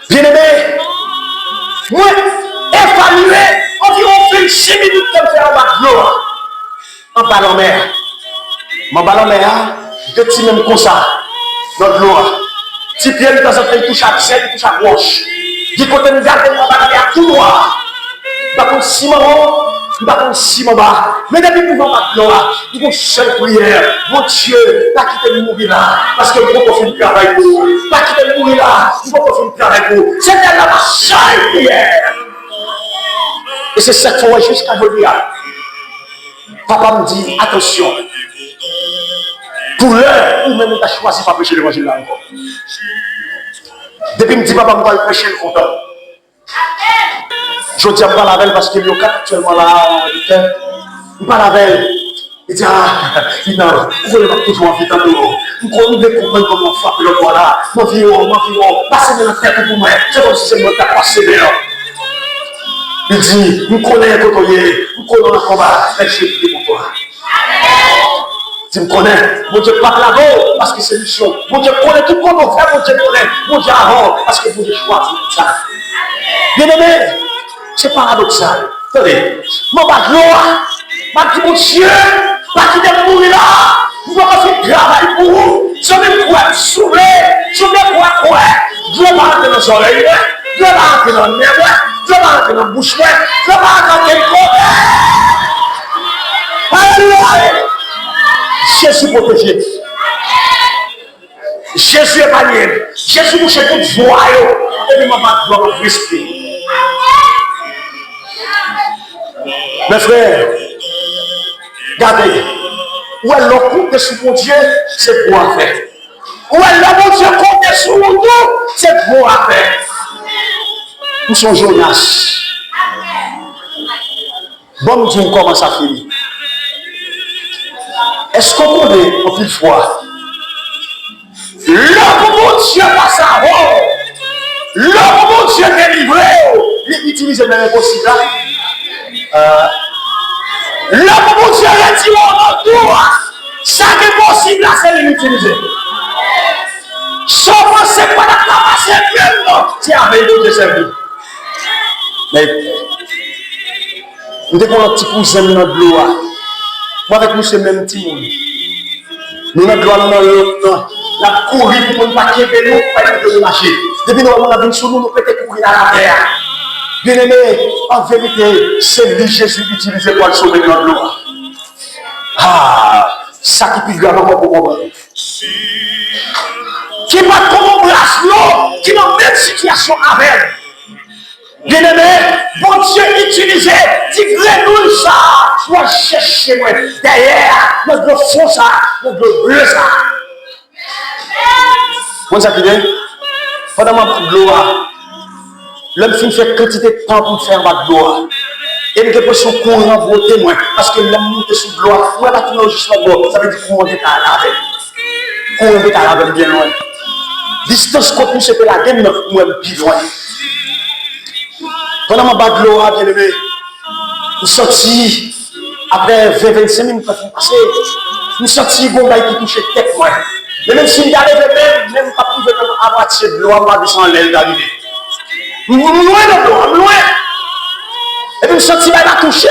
[SPEAKER 1] Bien aimé, moi, évalué environ 26 minutes de faire en bas de l'eau, en ballon mer. Mon ballon mer, deux petits même comme ça, dans l'eau. Si pied de temps en temps, il touche à sel, il touche à roche. Du côté de garder mon ballon mer tout droit. Pas comme si maman, pas comme si maman. Mais depuis que nous pas de l'eau, il faut seule prière. Mon Dieu, pas quitter le mourir là. Parce que nous faut faire le travail pour vous. Pas quitter le mourir là. Il faut faire le travail pour vous. C'était la seule prière. Et c'est cette fois jusqu'à aujourd'hui. Papa me dit, attention. Pour l'heure où même on a choisi de ne pas prêcher l'évangile là encore. Depuis que me dit, papa, on va prêcher le content. Je dis, je ne parle pas avec elle parce qu'il y a actuellement là, je ne parle pas avec elle. Il dit, ah, non, vous ne pouvez pas toujours envie de l'eau. Vous pouvez comprendre comment frapper le bois là. Mon vivant, passez dans la tête pour moi. C'est comme si c'est moi qui ai passé là. Il dit, nous connaissons le côté, nous connaissons le combat, mais je suis pour toi. Tu me connais, mon Dieu parle là-bas parce que c'est mission. Mon Dieu connaît tout ce qu'on fait, mon Dieu connaît, mon Dieu avant parce que mon Dieu choisit ça. Bien aimé, c'est paradoxal. Attendez, mon bas de l'eau, ma dit mon Dieu, pas qui t'aime mourir là, nous allons faire un travail pour vous. Je vais pouvoir soulever, je vais pouvoir Dieu va rentrer dans les oreilles, Dieu va rentrer dans le nez, Dieu va rentrer dans la bouche, Dieu va rentrer dans le corps. Alléluia. Jésus protégé. Jésus est panier. Jésus bouche toute voix. Et puis, maman, tu vas respirer. Mes frères, regardez. Où est le compte sur mon Dieu, c'est pour faire. Où est le bon Dieu compte sur mon Dieu, c'est pour faire. Nous sommes Jonas. Bon Dieu, comment ça finit? Est-ce qu'on connaît en plus fois? L'homme mon Dieu passe avant. L'homme mon Dieu délivré. Il utilise le même impossible là. L'homme mon Dieu retire en tout. Chaque impossible là, c'est l'utiliser. Sauf que c'est pas la capacité de non. C'est avec nous de servir. Mais nous avons un petit cousin dans l'eau. Moi avec nous c'est même petit monde. Nous n'avons pas dans la courir pour ne pas quitter nous, pas de marcher. Depuis nous avons vu sur nous, nous peut-être courir à la terre. Bien aimé, en vérité, c'est lui Jésus utilisé pour le sauver dans l'eau. Ah, ça qui est plus grave pour comprendre. Qui va comme embrasse l'eau, qui est dans la même situation avec elle. Bien aimé, bon Dieu utilisé, tu grenouille ça, soit chercher moi derrière, notre fond ça, notre bleu ça. Vous savez bien, pendant ma gloire, l'homme fin fait quantité de temps pour faire ma gloire. Et il y a des personnes qui ont pour témoin, parce que l'homme monte sous gloire, moi je ne suis pas juste ça veut dire qu'on est à la veille. Qu'on est à la veille bien loin. Distance contre nous, c'est la game, moi je suis loin. Pendant ma bague de l'eau, bien aimé, nous sortis, après 20-25 minutes, passé, nous sortis, bon, qui touchait tête, moi. Mais même si nous arrivons même pas privé à moitié de l'eau, on va descendre l'aile d'arriver. Nous loin de l'eau, loin. Et puis me senti mal à toucher.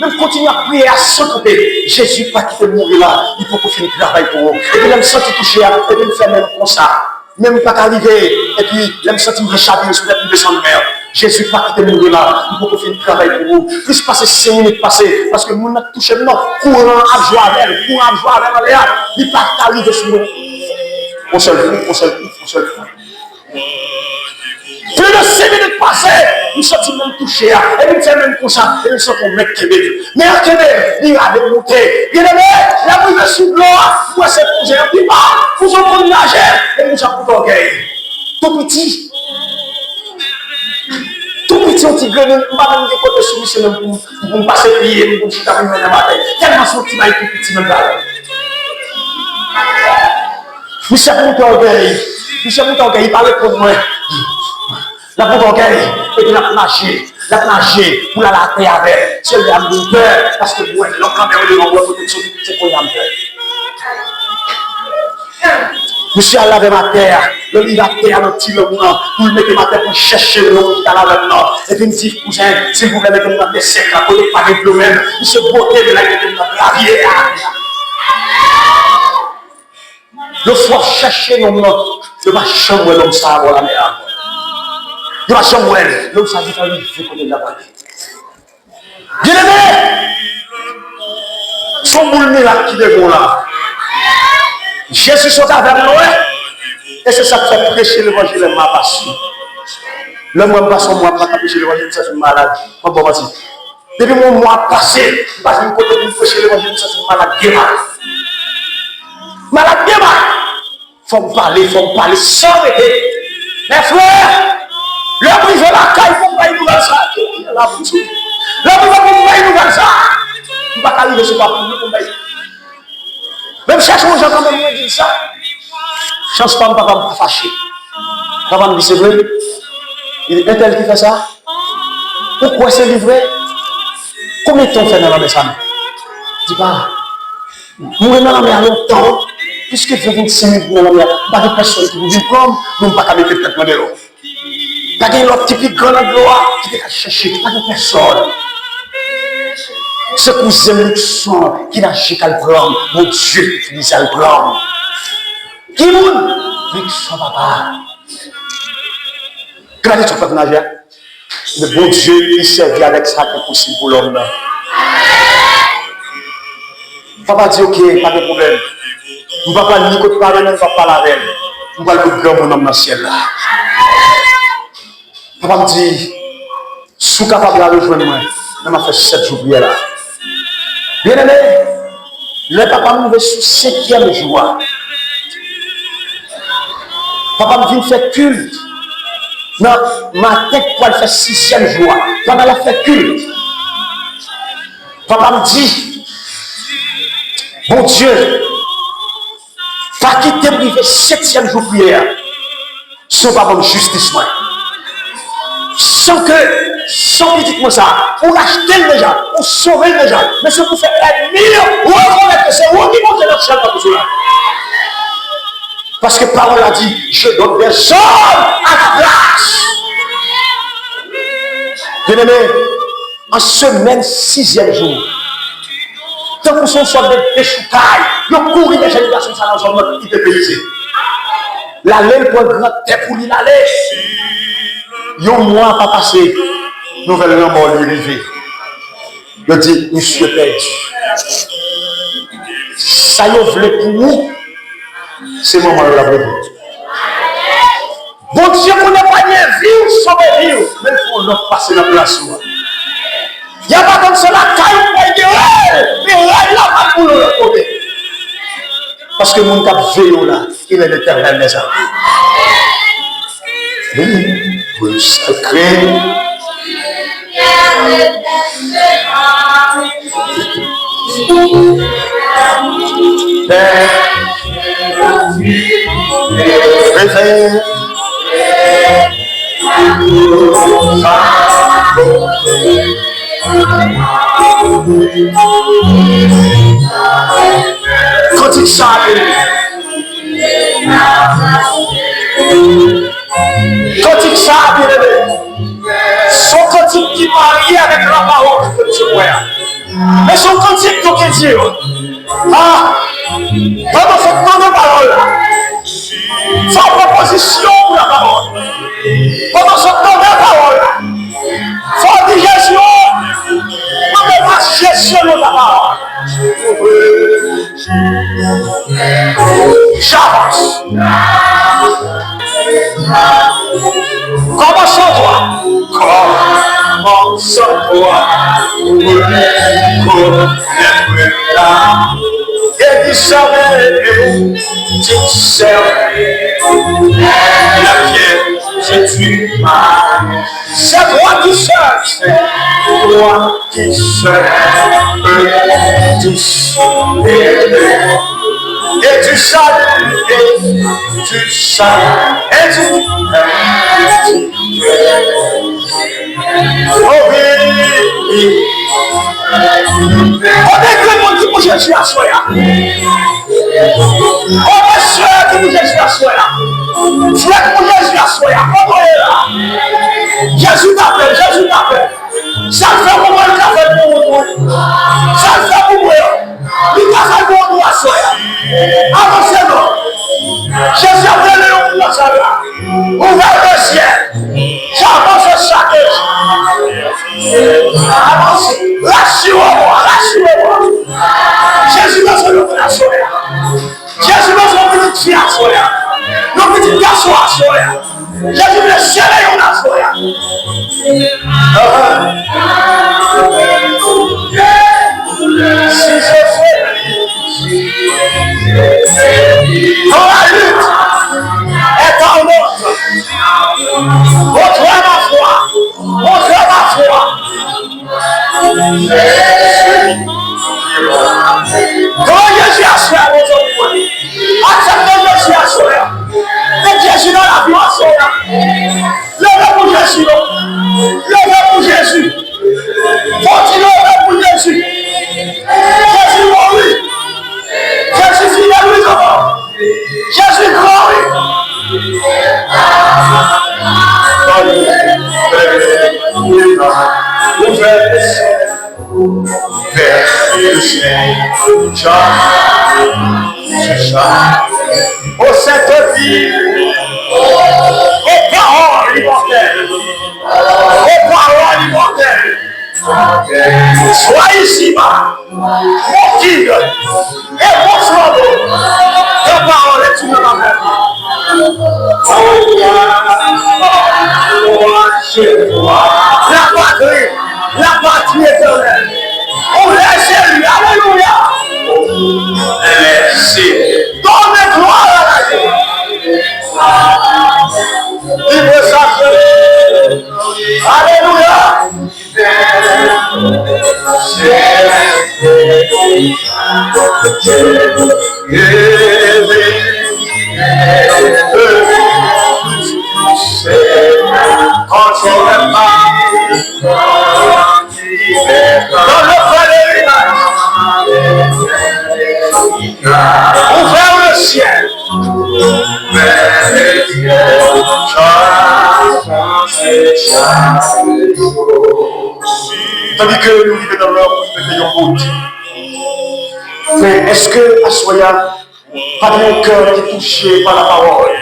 [SPEAKER 1] Même continuer à prier à s'occuper. Jésus pas qui fait mourir là. Il faut qu'on finisse le travail pour vous. Et puis, je me sens touché. Et puis, je me fais même comme ça. Même pas arriver. Et puis, je me sens réchappé sur la plus de son mère. Jésus pas qui fait mourir là. Il faut qu'on finisse le travail pour vous. Plus passer 5 minutes passer. Parce que nous n'avons touché non. Courant à joie avec elle. Courant à joie avec elle. Il pas arriver sur nous. On seul coup, on seul coup, on seul coup. Plus de 5 minutes passées, nous sommes même touchés. Et nous sommes même comme ça. Et nous sommes comme mec Québec. Mais à Québec, il a démonté. Bien aimé, la brûle sous l'eau. Moi, c'est pour j'ai un petit pas. Vous en prenez nager. Et nous sommes pour orgueil. Tout petit. Tout petit, on t'y gagne. On va même des côtés soumis. Pour me passer pied. Pour me chiter avec la bataille. Tellement son petit maille tout petit même là. Nous sommes pour orgueil. Nous sommes pour orgueil. Il parle pour moi. La pour orgueil, et puis la nager pour la terre avec. C'est le âme de peur, parce que moi, l'homme quand même, il envoie protection, c'est pour l'âme de peur. Monsieur a lavé ma terre, le lit la terre, le petit le moulin, pour le mettre ma terre pour chercher le nom qui a lavé le nom. Et puis, me dit, cousin, s'il vous plaît, mettez-moi dans des secs, là, pour ne pas de même, il se beauté de la gueule de la rivière. Le soir, chercher le nom, de ma chambre, l'homme, ça, avoir la mer. Il va se mourir. L'homme s'est dit à lui, je connais la bonne. Bien aimé, son boule miracle qui est bon là. Jésus sont avec nous, et c'est ça qui fait prêcher l'évangile de ma passion. L'homme ne passe pas moi pour prêcher l'évangile, c'est une maladie. Depuis mon mois passé, je passe une côté pour prêcher l'évangile, c'est une maladie. Malade bien mal. Faut me parler sans arrêter. Mes frères, le privé la caille, il faut pas y nous faire ça. La boutique. Le privé, il faut pas y nous faire ça. Il ne va pas arriver sur ma poule. Même chercher aux gens quand même, dire ça. Chance pas, papa me fâcher. Papa me dit, c'est vrai. Il est un tel qui fait ça. Pourquoi c'est livré? Combien de temps fait dans la maison? Je dis pas. Mourir dans la mer longtemps. Puisque fait 25 minutes dans la mer, pas de personne qui vous dit comme, nous ne pouvons pas mettre le traitement de l'eau. Pas de l'autre typique grand endroit qui te chercher, pas de personne. Ce cousin Luxon qui n'a jamais qu'à le prendre, mon Dieu, qui finit à le prendre. Qui moun? Luxon papa. Regardez ton peuple nageur. Le bon Dieu, il servit avec ça qui est possible pour l'homme. Papa dit ok, pas de problème. On ne va pas ni côté parler, on ne va pas la reine. On va le grand mon homme dans le ciel là. Papa me dit, sous capable de rejoindre moi, on m'a fait 7 jours là. Bien aimé, le papa me levé sur 5e jour. Papa me dit, fait culte. Non, ma tête pour le faire 6e jour. Papa l'a fait culte. Papa me dit, bon Dieu, pas quitter privé 7e jour prière. Sans pas bonne justice, moi. Sans petit comme ça, on achète déjà, on sauve déjà. Mais ce qu'on fait ennemi, on reconnaît que c'est vous qui montez notre chef pour cela. Parce que parole a dit, je donne des hommes à ta place. Bien aimé, en semaine 6e jour, tant qu'on s'en sort de péchoucailles, le courrier des générations, ça dans son mode qui peut payer. L'aller pour un grand terre pour lui l'aller. Yon mois pas passé, nouvellement mort lui arrivé. Il dit, monsieur perdu. Ça y voulait pour nous, c'est moment de la vraie. Bon Dieu, qu'on n'a pas bien vivre, sauver vivre, mais il faut nous passer dans la place. Il n'y a pas comme cela, mais là, pas pour le retrouver. Parce que mon cap veille là, il est l'éternel des âmes. Oui, sacré. Quand il s'arrête, quand il s'arrête, son cantique qui marie avec la parole que tu vois. Mais son cantique qui dit, ah, pendant ce temps de parole, sans proposition pour la parole, pendant ce temps de parole, sans digestion, pendant la gestion de la parole. J'avance. Commençons-toi. Commençons-toi. Et tu savais, tu savais, la pierre, c'est tu m'as. C'est toi qui cherches, c'est toi qui cherches, et tu salues, et tu oh oui. On est que mon qui bouge Jésus à soi. On est soeur qui bouge Jésus à soi. Frère qui bouge Jésus à soi. Jésus t'appelle, Jésus t'appelle. Ça fait pour moi, il t'a fait pour moi. Ça fait pour moi. Il t'a fait pour nous à soi. Avancez-nous. Jésus a fait le nom de la salle. Ouvert le ciel. J'avance chaque jour. Avance. Lâchez-moi. Jésus dans son nom de la soeur. Jésus dans son petit fille à soeur. Nos petits garçons à soeur. Jésus le ciel et on a soeur. Si je fais dans la lutte est en notre. Montrez ma foi. Montrez ma foi. Comment Jésus a fait aujourd'hui? Acceptez Jésus à soi. Et Jésus dans la vie à soi. Levez pour Jésus. Levez pour Jésus. Continuez pour Jésus. Jésus mourit. Jésus fidèle aux hommes. Jésus gloire. Ouvert le ciel, vers le ciel, ô cette vie, aux paroles immortelles, sois ici-bas, mon guide et mon flambeau, ta parole est une vie. La patrie éternelle. On laisse lui, alléluia. Donne gloire à la vie. Il veut s'assurer. Alléluia. Quand on n'est pas dans le palais, ouvert le ciel, tandis que nous vivons dans l'homme, nous payons route. Mais est-ce que Assoya pas de mon cœur qui est touché par la parole?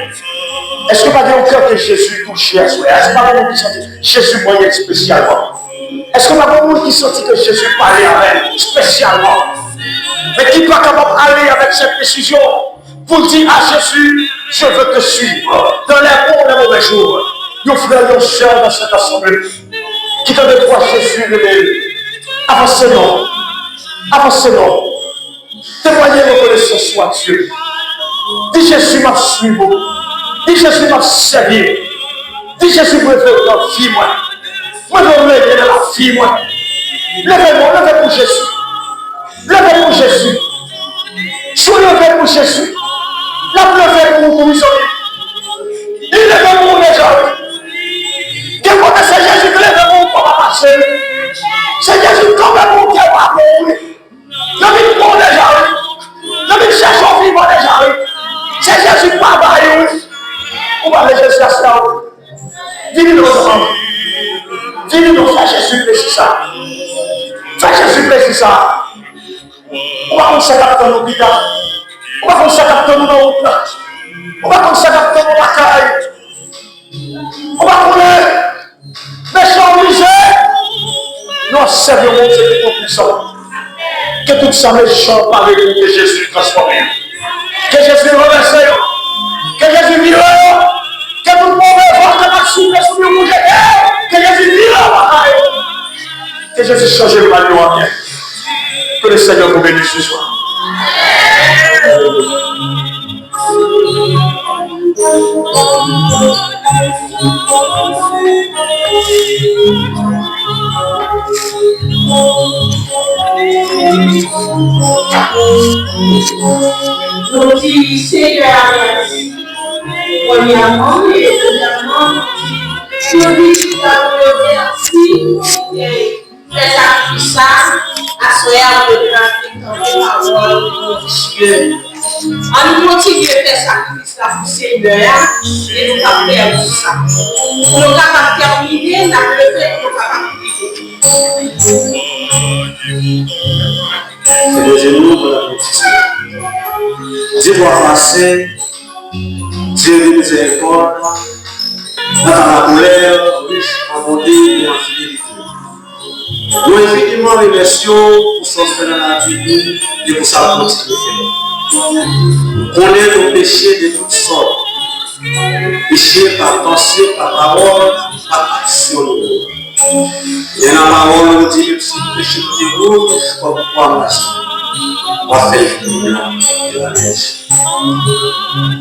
[SPEAKER 1] Est-ce que pas de mon cœur que Jésus touché Assoya? Est-ce que pas de mon qui sentit Jésus moyen spécialement? Est-ce que pas de mon qui sentit que Jésus parlait avec spécialement? Mais qui pas capable d'aller avec cette décision pour dire à Jésus, je veux te suivre dans les bons et les mauvais jours. Nos frères et nos sœurs dans cette assemblée qui t'ont de toi Jésus révélé. Avancez-nous. Avancez-nous. Témoignez reconnaissance soit Dieu. Dis Jésus m'a suivi. Dis Jésus m'a servi. Dis Jésus m'a fait dans la vie, moi. Moi, je veux lever dans la vie, moi. Levez-moi, levez pour Jésus. Levez pour Jésus. Soyez levé pour Jésus. La levez pour vous, mes amis. Il levez pour les gens. Qu'est-ce que c'est Jésus qui lève pour pas passer? C'est Jésus qui lève pour qui va mourir. Je vis pour les gens. Je vis chercher au vivant des gens. C'est Jésus qui va bailler. On va aller Jésus à cela. Dis-le aux hommes. Dis nous, frère Jésus, c'est ça. Frère Jésus, c'est ça. On va commencer à faire nos guitares. On va commencer à faire nos routes. On va commencer à faire nos racailles. On va connaître des gens obligés. Nous servons Dieu qui est tout-puissant. Que tout ça méchant par le nom de Jésus transforme. Que Jésus renverse. Que Jésus vire. Que tout le monde voit que ma soupe est sous le rouge. Que Jésus vire. Que Jésus change le mal en bien. Que le Seigneur vous bénisse ce soir.
[SPEAKER 2] Nous disons Seigneur, premièrement et deuxièmement, nous disons merci et les sacrifices à soir de la parole de Dieu. On nous continue de faire sacrifice là pour Seigneur et nous allons faire tout ça. Pour nous capables de terminer, nous allons le faire pour nous capables de
[SPEAKER 3] c'est le genou de la bêtise. Dieu doit passer, Dieu de miséricorde, dans la colère, riche en bonté et en fidélité. Nous effectivement remercions pour son frère dans la vie et pour sa continuité. Nous connaissons nos péchés de toutes sortes. Péchés par pensée, par parole, par action. Et dans la parole, nous dit que si le péché nous déroule, comme quoi marcher. On va faire de la neige.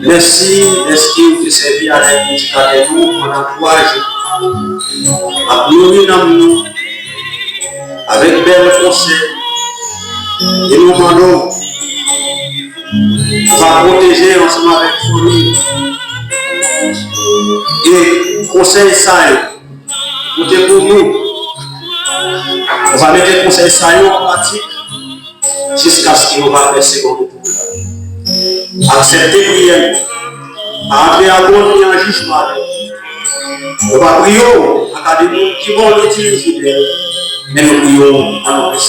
[SPEAKER 3] Merci d'être servi avec nous pendant 3 jours. À nous dans nous, avec bel conseil. Et nous demandons, on va protéger ensemble avec folie. Et conseil ça, pour nous. On va mettre les conseils ça en pratique jusqu'à ce qu'on va faire ce qu'on veut. Accepter prière. Après avoir mis en jugement. On va prier à des gens qui vont l'utiliser. Mais nous prions à notre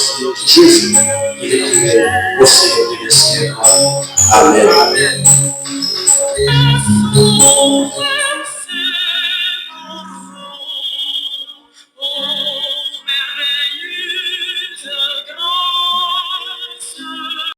[SPEAKER 3] Jésus qui est prié au Seigneur des siècles. Amen. Amen.